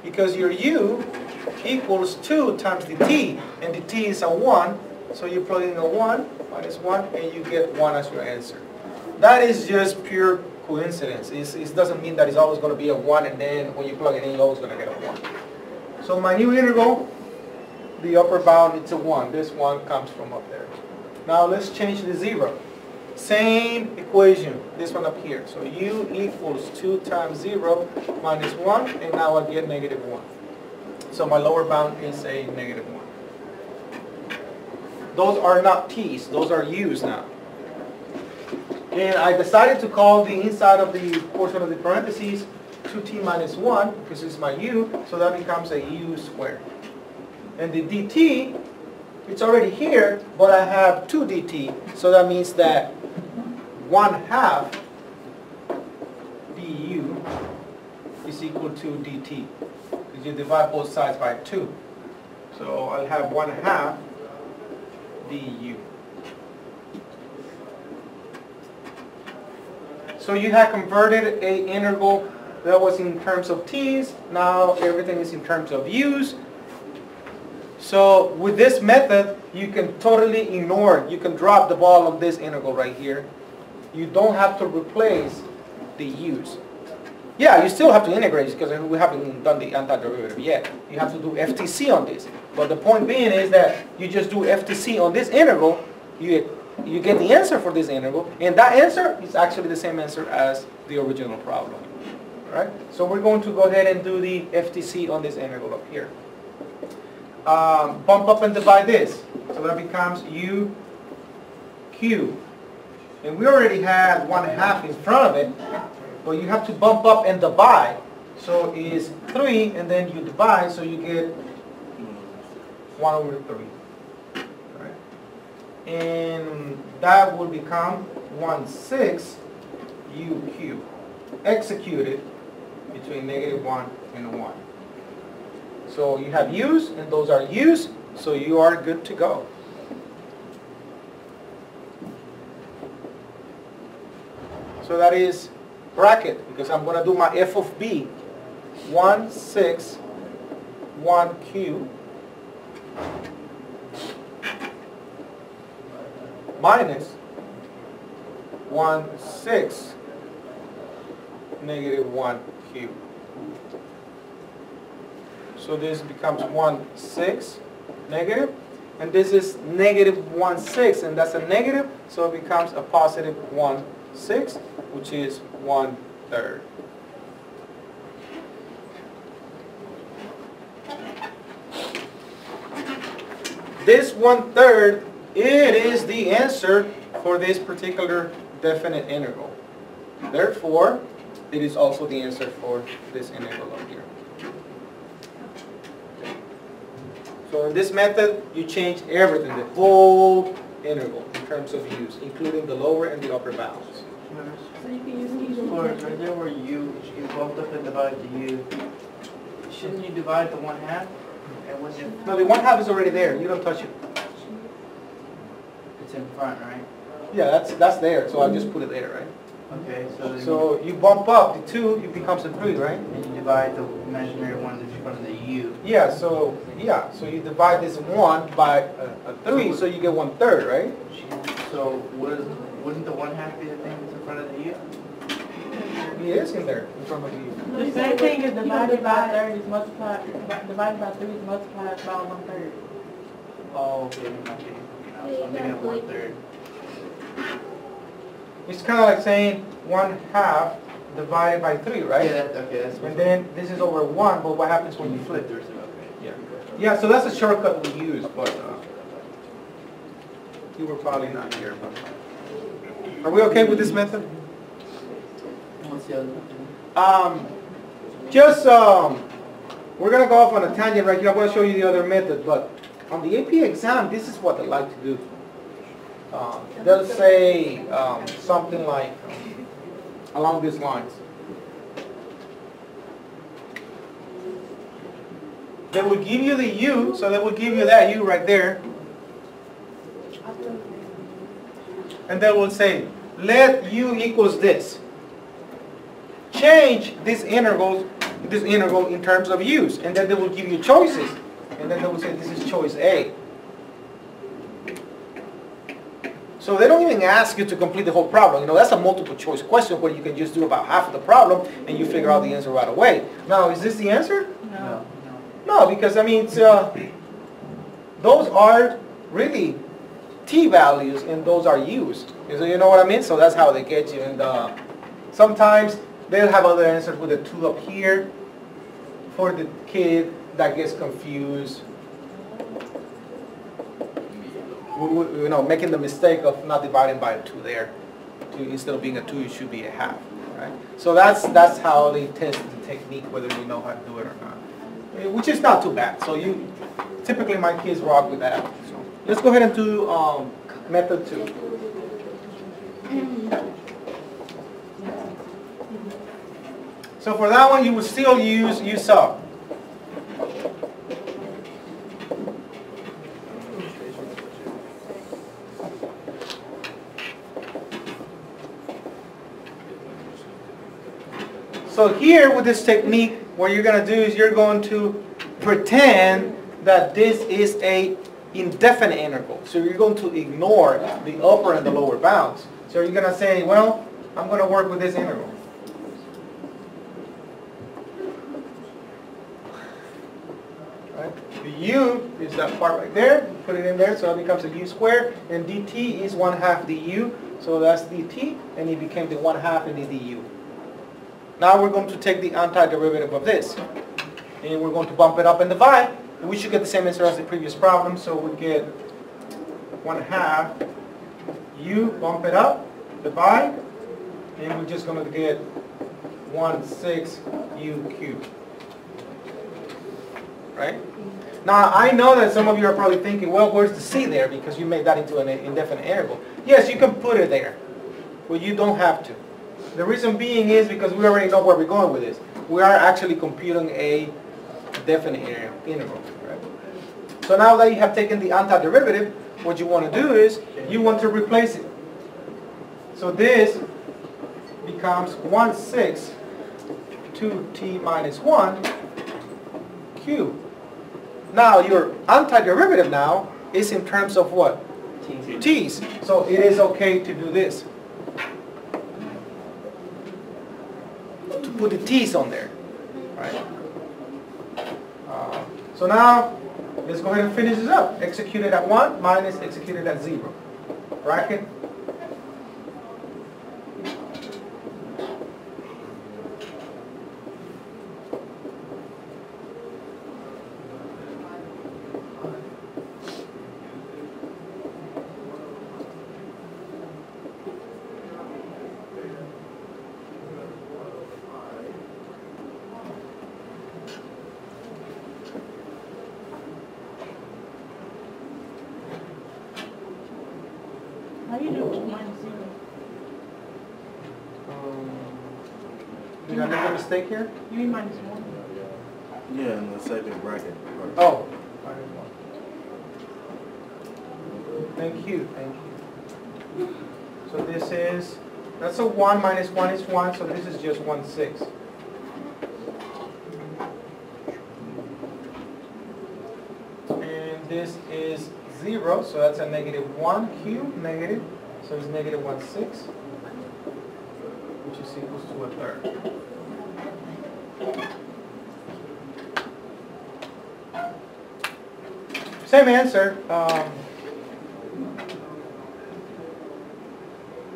Because your u equals 2 times the t, and the t is a 1, so you plug in a 1 minus 1, and you get 1 as your answer. That is just pure coincidence. It doesn't mean that it's always going to be a 1, and then when you plug it in, you're always going to get a 1. So my new integral, the upper bound, it's a 1. This 1 comes from up there. Now let's change the 0. Same equation, this one up here. So u equals 2 times 0 minus 1, and now I get negative 1. So my lower bound is a negative 1. Those are not t's, those are u's now. And I decided to call the inside of the portion of the parentheses 2t minus 1, because it's my u, so that becomes a u squared. And the dt, it's already here, but I have 2 dt, so that means that 1/2 du is equal to dt, because you divide both sides by 2. So I'll have 1/2 du. So you have converted a integral that was in terms of t's, now everything is in terms of u's. So with this method, you can totally ignore, you can drop the ball on this integral right here. You don't have to replace the u's. Yeah, you still have to integrate because we haven't done the antiderivative yet. You have to do FTC on this. But the point being is that you just do FTC on this integral, you get the answer for this integral, and that answer is actually the same answer as the original problem. All right? So we're going to go ahead and do the FTC on this integral up here. Bump up and divide this. So that becomes u cubed. And we already had 1/2 in front of it, but you have to bump up and divide. So it's 3, and then you divide, so you get 1/3. Right? And that will become 1/6 u cubed, executed between -1 and 1. So you have u's, and those are u's, so you are good to go. So that is bracket, because I'm going to do my f of b, 1/6, 1 cubed, minus 1/6, -1 cubed. So this becomes 1/6 negative, and this is -1/6, and that's a negative, so it becomes a positive 1/6, which is 1/3. This 1/3, it is the answer for this particular definite integral. Therefore, it is also the answer for this integral up here. So in this method, you change everything, the whole integral in terms of u's, including the lower and the upper bounds. So you can use either Or one. right there where you bumped up and divide the u, shouldn't you divide the 1/2? And when you, No, the 1/2 is already there. You don't touch it. it's in front, right? Yeah, that's there. So I just put it there, right? Okay, so then So you bump up the 2, it becomes a 3, right? and you divide the imaginary one that's in front of the u. Yeah. So you divide this 1 by a 3, so you get 1/3, right? So wouldn't the 1/2 be the thing that's in front of the u? It is in there in front of you. The same thing is divided by 30 is multiplied, divided by 3 is multiplied by 1/3. Oh, okay, okay. So I'm thinking of 1/3. It's kind of like saying 1/2 divided by 3, right? Yeah, okay, that's And then this is over 1, but what happens when you flip? there's okay. Yeah. Yeah, so that's a shortcut we use, but You were probably not here, but. Are we okay with this method? What's the other one? We're gonna go off on a tangent right here. I'm gonna show you the other method, but on the AP exam, this is what they like to do. They'll say something like along these lines. They will give you the U, so they will give you that U right there. And they will say, let U equals this. Change this integral in terms of U's. And then they will give you choices. And then they will say, this is choice A. So they don't even ask you to complete the whole problem. You know, that's a multiple choice question where you can just do about half of the problem and you figure out the answer right away. Now, is this the answer? No. No, because I mean, those are really T values and those are U's. So you know what I mean? So that's how they get you. And sometimes they'll have other answers with a 2 up here for the kid that gets confused. You know, making the mistake of not dividing by a 2 there. Instead of being a 2, it should be a half. Right? So that's how they test the technique, whether you know how to do it or not. Which is not too bad. So typically my kids rock with that. So let's go ahead and do method 2. So for that one, you would still use U sub. So here with this technique, what you're going to do is you're going to pretend that this is a indefinite integral. So you're going to ignore the upper and the lower bounds. So you're going to say, well, I'm going to work with this integral. Right? The u is that part right there. Put it in there, so it becomes a u squared. And dt is 1/2 du. So that's dt, and it became the 1/2 in the du. Now we're going to take the antiderivative of this. And we're going to bump it up and divide. And we should get the same answer as the previous problem. So we get 1/2 u, bump it up, divide. And we're just going to get 1/6 u cubed. Right? Now I know that some of you are probably thinking, well, where's the c there? Because you made that into an indefinite integral. Yes, you can put it there. But you don't have to. The reason being is because we already know where we're going with this. We are actually computing a definite integral. Right? So now that you have taken the antiderivative, what you want to do is you want to replace it. So this becomes 1/6 2t minus 1 cubed. Now your antiderivative now is in terms of what? T's. So it is okay to do this. To put the t's on there. Right? So now let's go ahead and finish this up. Executed at 1 minus executed at 0. Bracket. How you do minus 0? Did I make a mistake here? You mean minus 1? Yeah, in the second bracket. Oh. Thank you, thank you. So this is, that's a 1 minus 1 is 1, so this is just 1/6. And this is 0, so that's a -1 cubed, negative, so it's -1/6, which is equals to 1/3. Same answer.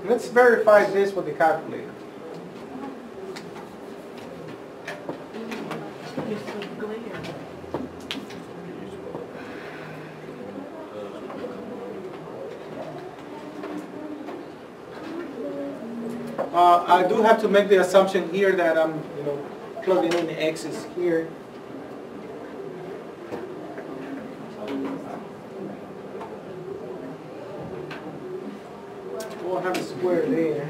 Let's verify this with the calculator. It's so clear. I do have to make the assumption here that I'm, plugging in the x's here. We'll have a square there.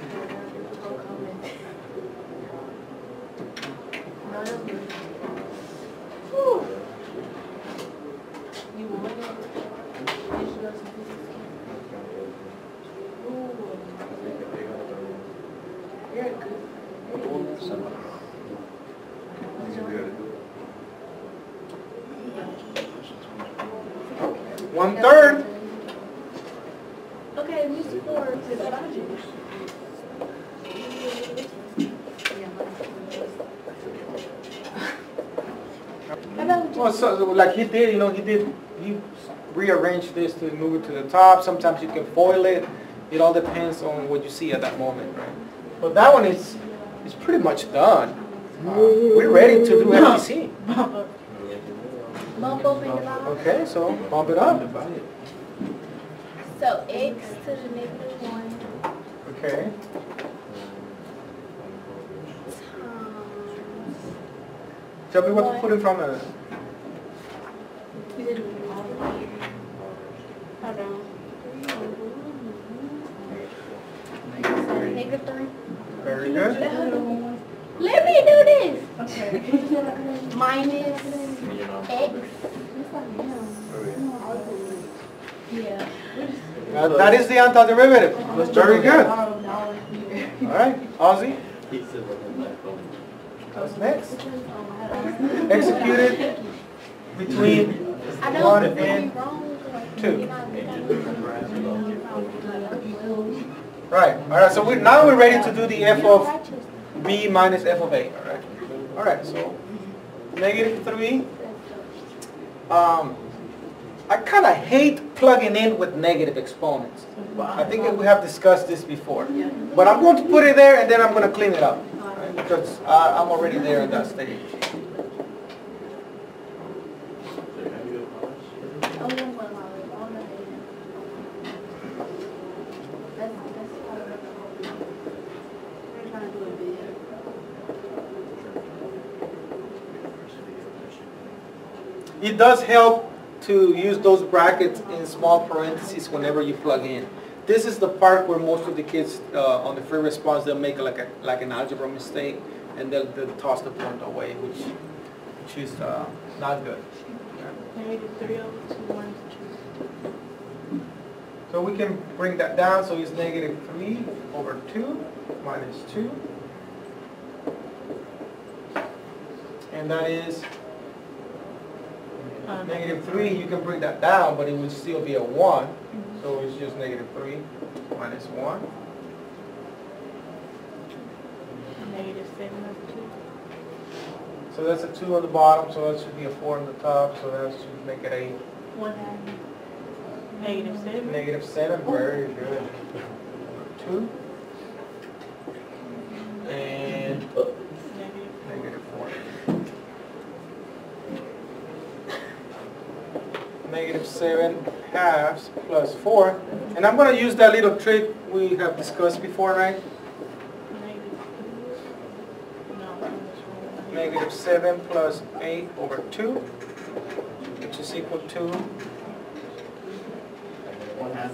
You want it? You should go to physics camp. You're good. 1/3. Okay, we scored. Well, so like he did, he rearranged this to move it to the top. Sometimes you can foil it. It all depends on what you see at that moment, right? But that one is pretty much done. We're ready to do FTC. Bump up in the bottom. Okay, so bump it up. So x to the negative 1 Okay. times. Tell me what to put in front of it. Hold on. Negative 3. Very good. Let me do this. Okay. Minus x. Yeah. That is the antiderivative. Very good. All right, Ozzy. What's next? Execute it between I 1 don't and be wrong. 2. Right. All right. So now we're ready to do the f of b minus f of a. All right. All right. So negative 3. I kind of hate plugging in with negative exponents. I think we have discussed this before. But I'm going to put it there and then I'm going to clean it up. Right? Because I'm already there in that stage. It does help to use those brackets in small parentheses whenever you plug in. This is the part where most of the kids on the free response, they'll make like an algebra mistake and they'll toss the point away, which is not good. Negative 3 over 2 minus 2. So we can bring that down, so it's negative 3 over 2 minus 2. And that is negative 3. You can bring that down, but it would still be a 1. So it's just negative 3 minus 1. Negative 7 over 2. So that's a 2 on the bottom, so that should be a 4 on the top, so that should make it a 1/2. Negative 7. negative 7. Very good. 2. And Negative. negative 4. Negative 7 halves plus 4. And I'm going to use that little trick we have discussed before, right? Negative 2. No, that's wrong. Negative 7 plus 8 over 2, which is equal to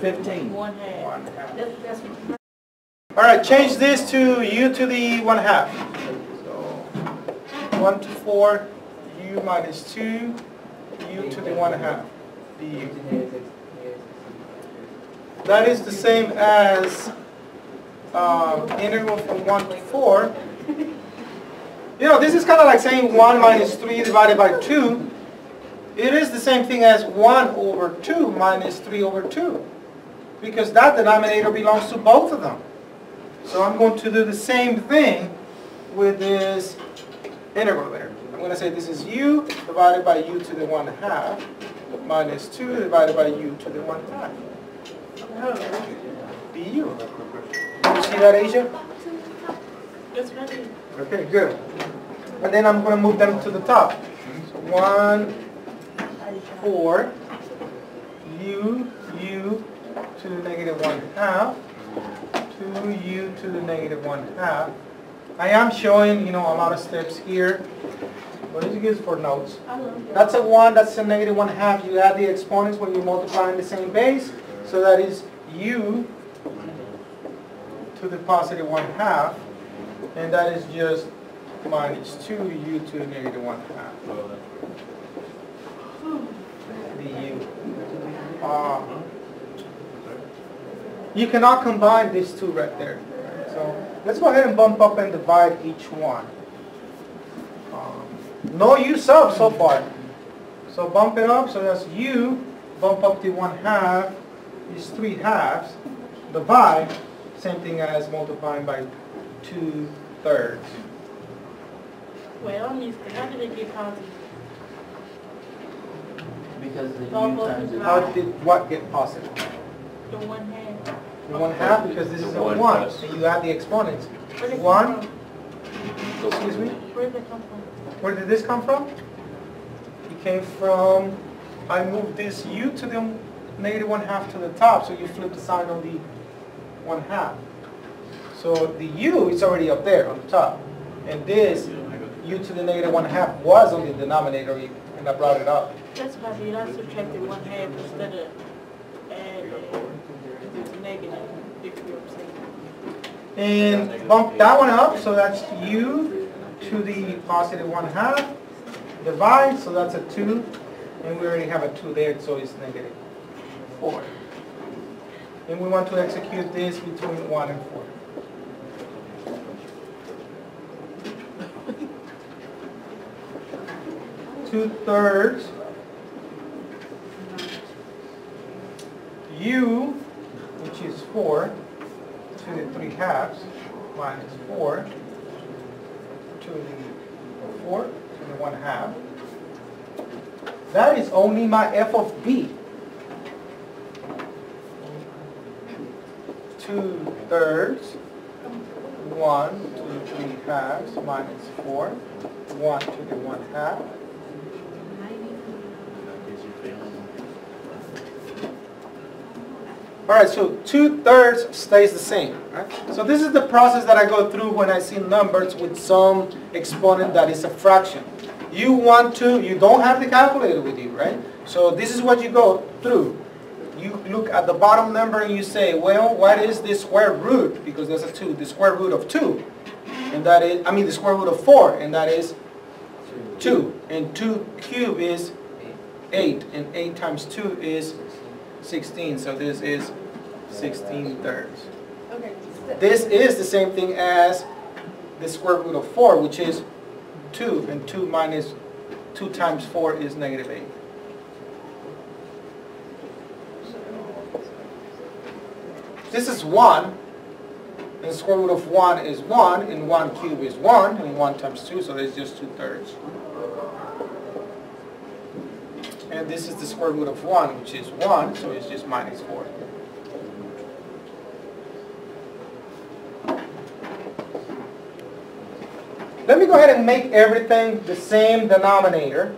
15. 1/2. 1/2. All right, change this to u to the 1/2. So 1 to 4, u minus 2, u to the 1/2. du. That is the same as integral from 1 to 4. This is kind of like saying 1 minus 3 divided by 2. It is the same thing as 1 over 2 minus 3 over 2. Because that denominator belongs to both of them. So I'm going to do the same thing with this integral there. I'm going to say this is u divided by u to the 1/2 minus 2 divided by u to the 1/2. du. You see that, Asia? That's what I did. Okay, good. And then I'm going to move them to the top. So 1, 4, u to the negative 1/2, 2, 2u to the negative 1/2. I am showing, a lot of steps here, but it's good for notes. I love that. That's a 1, that's a negative 1/2. You add the exponents when you multiply in the same base, so that is u to the positive 1/2, and that is just minus 2u to the negative 1/2. Du. You cannot combine these two right there. Right? So let's go ahead and bump up and divide each one. No u sub so far. So bump it up, so that's u, bump up the 1/2 is 3/2. Divide, same thing as multiplying by 2/3. Wait, I missed it. How did it get positive? Because the All U both times is it. How did what get positive? The 1/2. The 1/2 because this is a 1, so you add the exponents. Where did it 1, come from? excuse me? Where did it come from? Where did this come from? It came from, I moved this u to the negative 1/2 to the top, so you flip the sign on the 1/2. So the u is already up there on the top. And this u to the negative 1/2 was on the denominator, and I brought it up. That's what I did. I subtracted 1/2 instead of adding. It's negative, if you're saying. And bump that one up, so that's u to the positive 1/2. Divide, so that's a 2. And we already have a 2 there, so it's negative 4. And we want to execute this between 1 and 4. Two-thirds u, which is 4, to the 3/2 minus 4 to the 4 to the 1/2. That is only my f of b. 2/3, 1 to the 3/2 minus 4, 1 to the 1/2. All right, so 2/3 stays the same, right? So this is the process that I go through when I see numbers with some exponent that is a fraction. You don't have the calculator with you, right? So this is what you go through. You look at the bottom number and you say, well, what is the square root? Because there's a 2, the square root of 2. And that is, the square root of 4, and that is 2. And 2 cubed is 8, and 8 times 2 is 16, so this is 16/3. Okay. This is the same thing as the square root of 4, which is 2, and 2 minus 2 times 4 is negative 8. This is 1, and the square root of 1 is 1, and 1 cubed is 1, and 1 times 2, so it's just 2/3. And this is the square root of 1, which is 1, so it's just minus 4. Let me go ahead and make everything the same denominator.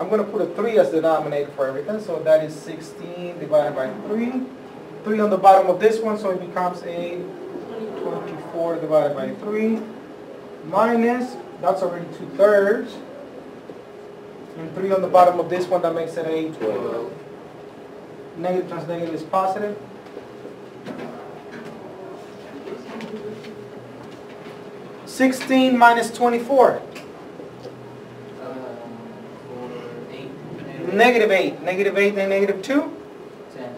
I'm going to put a 3 as the denominator for everything, so that is 16 divided by 3. 3 on the bottom of this one, so it becomes a 24 divided by 3. Minus, that's already 2/3. And 3 on the bottom of this one, that makes it a 12. Negative times negative is positive. $16 minus 24. 8. Negative 8. Negative 8 and negative 2? 10.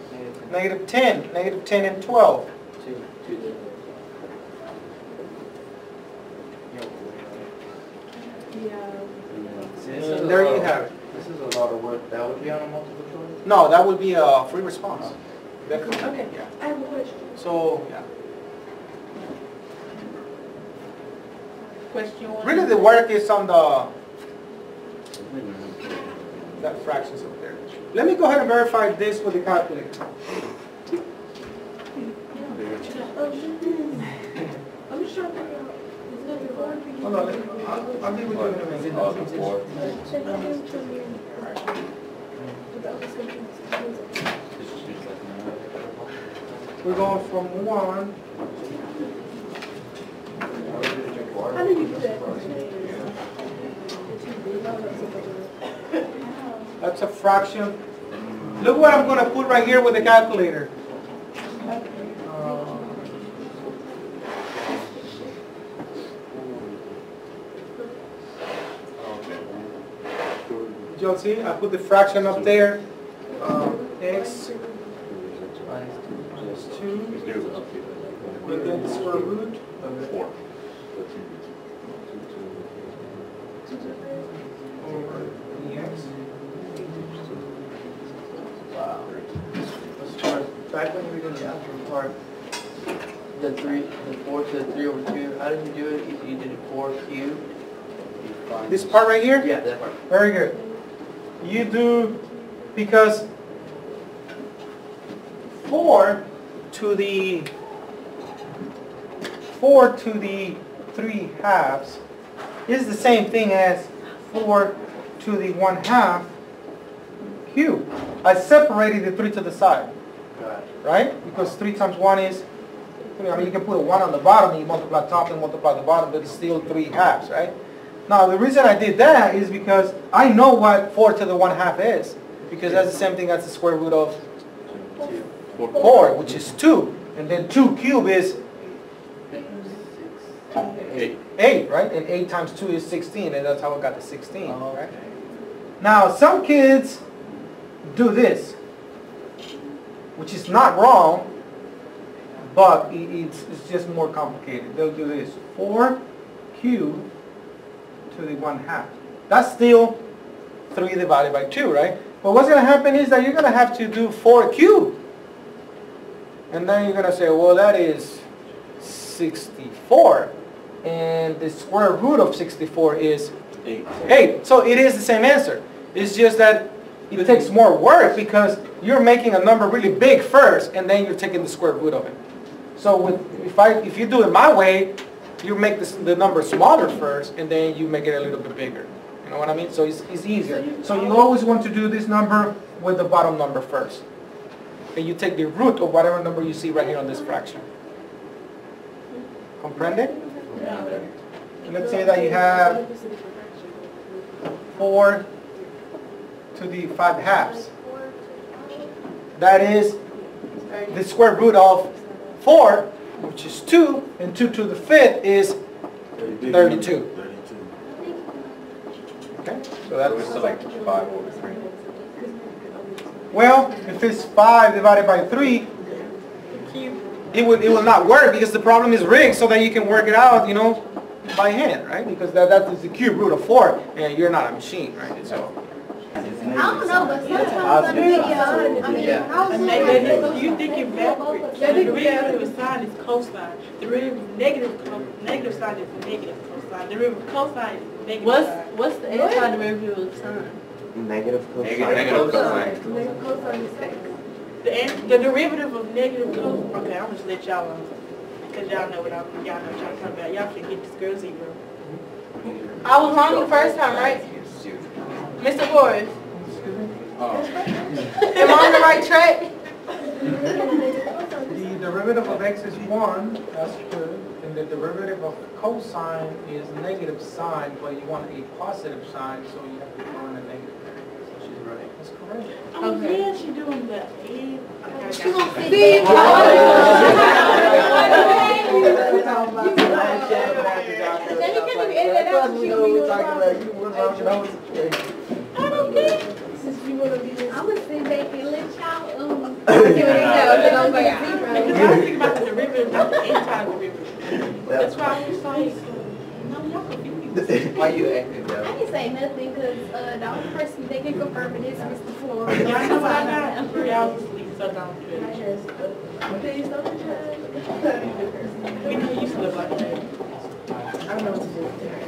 Negative 10. Negative 10 and 12. 2. And there you have it. This is a lot of work. That would be on a multiple choice? No, that would be a free response. Definitely. Okay. Yeah. I have a question. So, yeah. Question 1. Really the work is on that fractions up there. Let me go ahead and verify this with the calculator. I'm just trying to figure out, is that your board? Hold on, I'll be with you in a minute. we're going from 1. How do you do that? That's a fraction. Look what I'm going to put right here with the calculator. You'll see, I put the fraction up there. X minus 2, and then the square root of 4 over dx. Wow. Back when you were doing the algebra part, the 4 to the 3 over 2, how did you do it? You did it 4 cubed? This part right here? Yeah, that part. Very good. You do, because 4 to the 3 halves is the same thing as 4 to the 1/2 cube. I separated the 3 to the side, Got it. right? Because 3 times 1 is, I mean, you can put a 1 on the bottom and you multiply top and multiply the bottom, but it's still 3 halves, right? Now, the reason I did that is because I know what 4 to the 1/2 is, because that's the same thing as the square root of 4, which is 2. And then 2 cubed is 8, right? And 8 times 2 is 16, and that's how I got the 16, right? Now, some kids do this, which is not wrong, but it's just more complicated. They'll do this, 4 cubed to the 1/2. That's still 3 divided by 2, right? But what's going to happen is that you're going to have to do 4 cubed. And then you're going to say, well, that is 64. And the square root of 64 is 8. So it is the same answer. It's just that it takes more work because you're making a number really big first, and then you're taking the square root of it. So if you do it my way, you make the number smaller first, and then you make it a little bit bigger. You know what I mean? So it's easier. So you always want to do this number with the bottom number first. And you take the root of whatever number you see right here on this fraction. Comprende? Let's say that you have 4 to the 5 halves. That is the square root of 4, which is 2, and 2 to the 5th is 32. Okay, so that's like 5 over 3. Well, if it's 5 divided by 3, it will not work because the problem is rigged so that you can work it out, you know, by hand, right? Because that is the cube root of 4, and you're not a machine, right? So. I don't know, but sometimes on the video, I mean, how is it? You think it backwards. The derivative of sine is cosine. The derivative of negative sine is negative cosine. The derivative of cosine is negative sine. What's the antiderivative of sine? Negative cosine. Negative cosine is x. The derivative of negative cosine. Okay, I'm just let y'all on. Because y'all know what y'all talking about. Y'all can get this girl 0. I was wrong the first time, right? Mr. Forrest. Am I on the right track? The derivative of x is 1, that's good. And the derivative of cosine is negative sine, but you want a positive sign, so you have to throw in a negative there. So she's right. That's correct. Oh, yeah, she doing the A. She gonna see. I don't care. Since you wanna be this. I'm going to sit back and let y'all, Because I was thinking about the derivative, not the antiderivative. That's why I was like, no, y'all confused. Why you acting I though? didn't say nothing because the only person that can confirm it is Mr. Flores. Y'all know what I got? I'm 3 hours asleep, so don't do it. Please don't try. We know you used to live like that. I don't know what to do with that.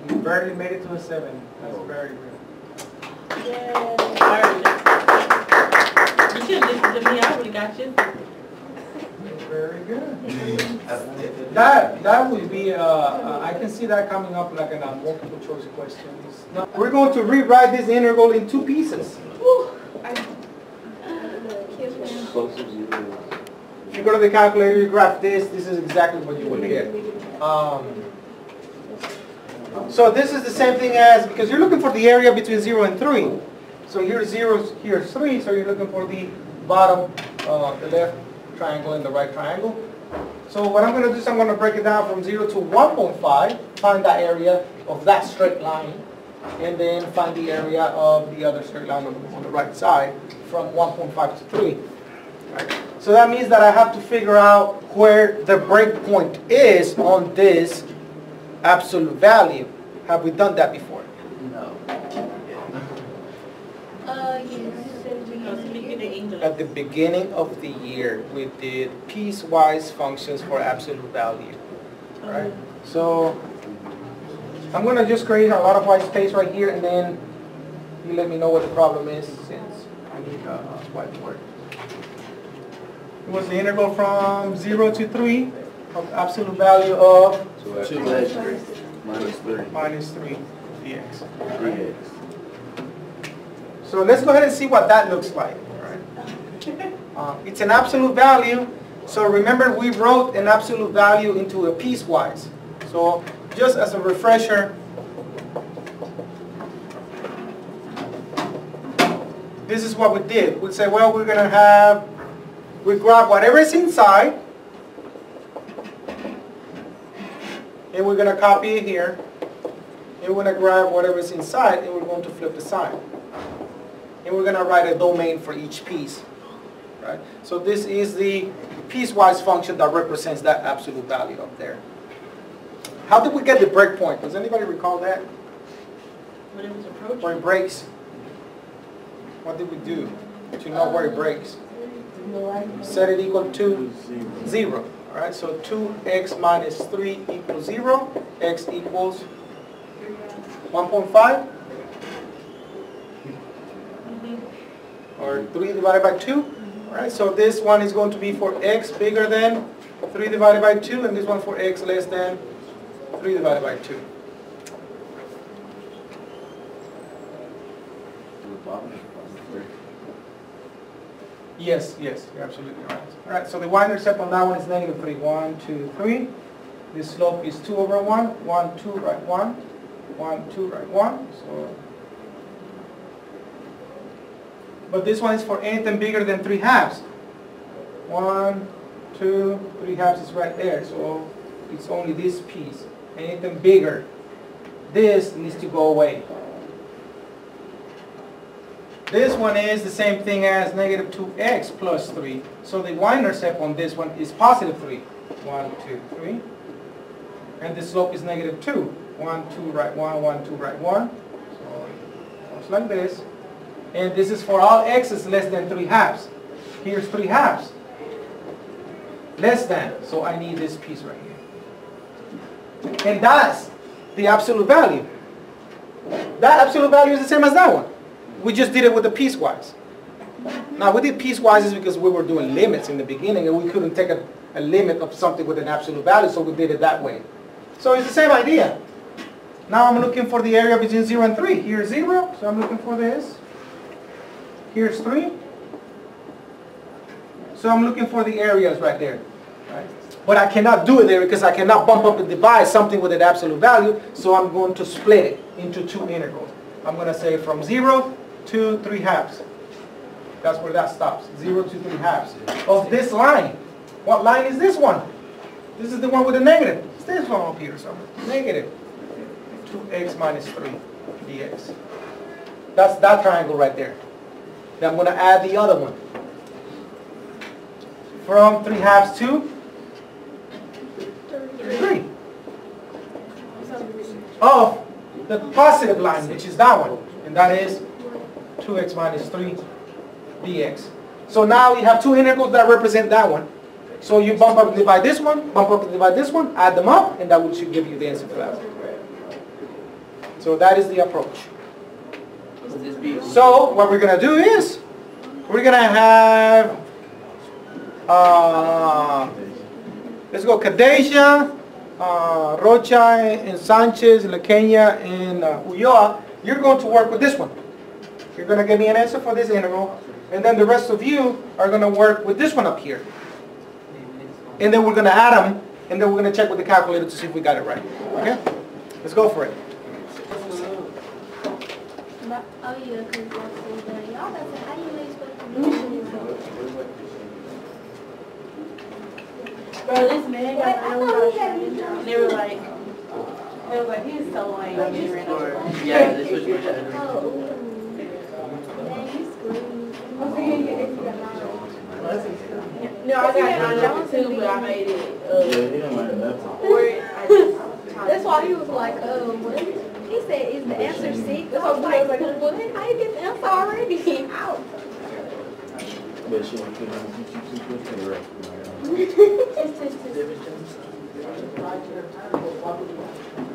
You barely made it to a 7. That's very good. You should have listened to me. I would have got you. Very good. That would be, I can see that coming up like in a multiple choice questions. Now, we're going to rewrite this integral in two pieces. If you go to the calculator, you graph this, this is exactly what you will get. So this is the same thing as, because you're looking for the area between 0 and 3. So here's 0, here's 3, so you're looking for the bottom, the left triangle and the right triangle. So what I'm going to do is I'm going to break it down from 0 to 1.5, find the area of that straight line, and then find the area of the other straight line on the right side from 1.5 to 3. Right? So that means that I have to figure out where the break point is on this absolute value. Have we done that before? No. At the beginning of the year, we did piecewise functions for absolute value. Right? So I'm going to just create a lot of white space right here, and then you let me know what the problem is, since I need a whiteboard. It was the integral from 0 to 3 of absolute value of 2x minus 3 minus 3 dx. dx. So let's go ahead and see what that looks like. It's an absolute value. So remember, we wrote an absolute value into a piecewise. So just as a refresher, this is what we did. We'd say, well, we're going to have, we grab whatever is inside, and we're going to copy it here, and we're going to grab whatever is inside, and we're going to flip the sign. And we're going to write a domain for each piece. Right? So this is the piecewise function that represents that absolute value up there. How did we get the breakpoint? Does anybody recall that? When it was approaching. Where it breaks? What did we do to know where it breaks? Set it equal to 0. All right, so 2x minus 3 equals 0. X equals 1.5. Or 3 divided by 2. All right, so this one is going to be for x bigger than 3 divided by 2, and this one for x less than 3 divided by 2. Yes, yes, you're absolutely right. All right, so the y-intercept on that one is negative 3. 1, 2, 3. The slope is 2 over 1. 1, 2, right 1. 1, 2, right 1. So, but this one is for anything bigger than 3 halves. 1, 2, 3 halves is right there. So it's only this piece. Anything bigger, this needs to go away. This one is the same thing as negative 2x plus 3. So the y-intercept on this one is positive 3. 1, 2, 3. And the slope is negative 2. 1, 2, right 1, 1, 2, right 1. So it looks like this. And this is for all x's less than 3 halves. Here's 3 halves. Less than. So I need this piece right here. And that's the absolute value. That absolute value is the same as that one. We just did it with the piecewise. Now we did piecewise is because we were doing limits in the beginning and we couldn't take a limit of something with an absolute value, so we did it that way. So it's the same idea. Now I'm looking for the area between 0 and 3. Here's 0, so I'm looking for this. Here's 3. So I'm looking for the areas right there. Right? But I cannot do it there because I cannot bump up and divide something with an absolute value, so I'm going to split it into 2 integrals. I'm going to say from 0 to 3 halves. That's where that stops. 0 to 3 halves. Of this line. What line is this one? This is the one with the negative. It's this one up here. So negative 2x minus 3 dx. That's that triangle right there. Then I'm going to add the other one. From 3 halves to 3. Of the positive line, which is that one. And that is 2x minus 3 dx. So now you have 2 integrals that represent that one. So you bump up and divide this one, bump up and divide this one, add them up, and that should give you the answer for that one. So that is the approach. So what we're going to do is, we're going to have Let's go Cadesia, Rocha, and Sanchez, La Quena, and Ulloa. You're going to work with this one. You're going to give me an answer for this integral, and then the rest of you are going to work with this one up here. And then we're going to add them, and then we're going to check with the calculator to see if we got it right. Okay? Let's go for it. Oh yeah, because y'all got to, how do you expect to do this? Bro, this man got my own and they were like, he's so lame. And he ran over. Yeah, this was your dad. Oh, man, you screwed. No, I got 9 too, but I made it. He don't learn nothing. That's why he was like, what? He said, is the answer 6? I was like, what? How you get the answer already? Out. But she don't put the rest.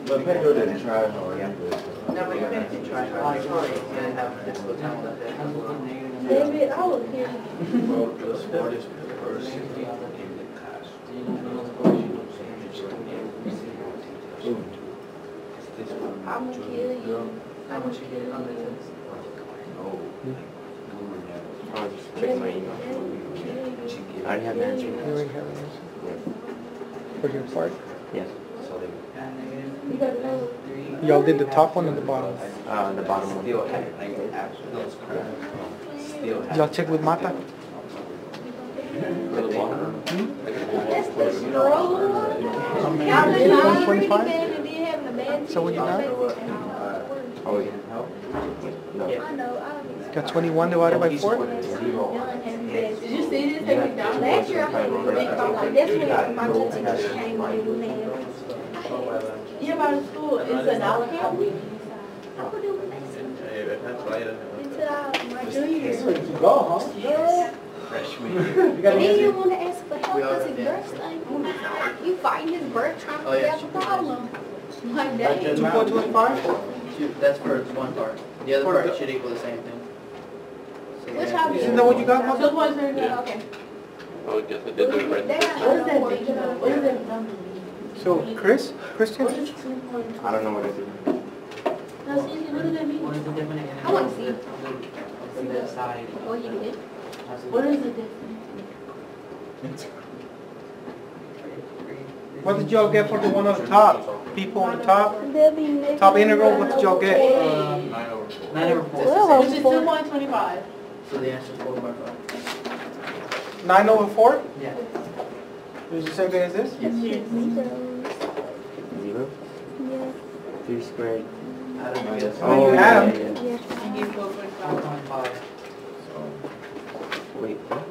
But Pedro didn't try hard. No, but you can try hard. You're gonna have a difficult time with that. David, I was here. Well, the smartest person in the class. I'm gonna kill you. How much you get on the test? I'll just check my email. I already have an answer. You already have an answer? For your part? Yes. You gotta know. Y'all did the top one or the bottom? The bottom one. Y'all check with Mata? That's the scroll. Y'all did 125? So what you got? Oh, yeah. I know. Got 21 divided by 4? Did you see this? They McDonald's. Last year I had a big call like that's when my two teachers came when they were nails. Yeah, by the school. It's $1 a week. I would do with that. Until my junior year. You go, huh? Yeah. Freshman. You And got an he answer? didn't want to ask for help because his birth stank. You fighting his birth trying to figure out the problem. Like that. 2.25? That's for one part. The other part should equal the same thing. So Which yeah. I Isn't that what you got, Mata? 2.25. Okay. Oh, I guess I did the right. They got What is that no big more. number? What is that number mean? So, Christian? What is 2.25? I don't know what it is. No, seriously, what does that mean? I want to see. What you did. What is the difference? What did y'all get for the one on the top? People on the top? They'll be negative. Top integral, what did y'all get? 9 over 4. Well, Which is 2.25. So the answer is 4.5. 9 over 4? Yeah. Is the same thing as this? Yes. Zero? Yeah. 3 squared. How did you get Oh, you add 'em. yeah. Yeah. And give 4.5. 4.5. Wait, what?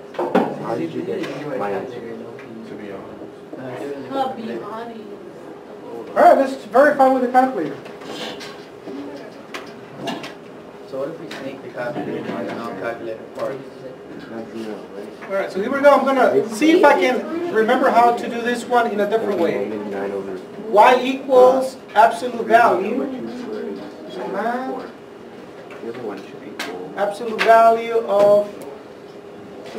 How did you get my answer? To be honest. Huh, be honest. Alright, let's verify with the calculator. So what if we sneak the calculator and the non-calculator part? Not zero, right? Alright, so here we go. I'm gonna see if I can remember how to do this one in a different way. Maybe 9 over Y equals absolute value. 2 squared. So math, The other one should be 4. absolute value of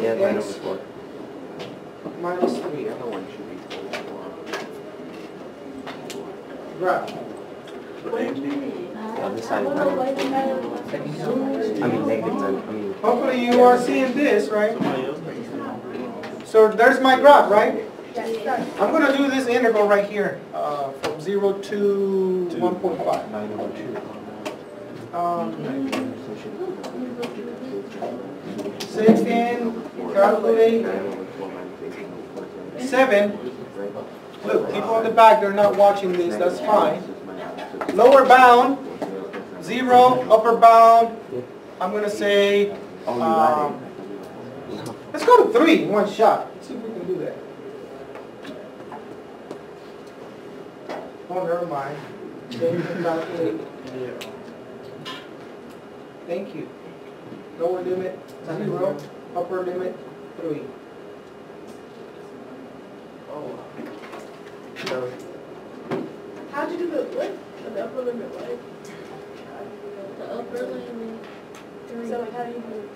Yeah, 9 over x 4. minus The 3. other one should be 4. Right. The other side is 9 over 4. I mean, negative 9. I mean, Hopefully you are seeing this, right? So there's my graph, right? I'm going to do this integral right here, from 0 to 1.5. 9 over 2. Second, calculate 9 over 4 minus 18 over 4. 7. Look, people on the back, they're not watching this, that's fine. Lower bound, 0, upper bound, I'm going to say, Oh, you added. let's go to 3 in one shot. Let's see if we can do that. Oh, never mind. Change the calculate. Thank you. Lower limit, 0, upper limit, 3. Oh. So How'd you do the what? The upper limit, what? The upper limit. So like, how do you do it?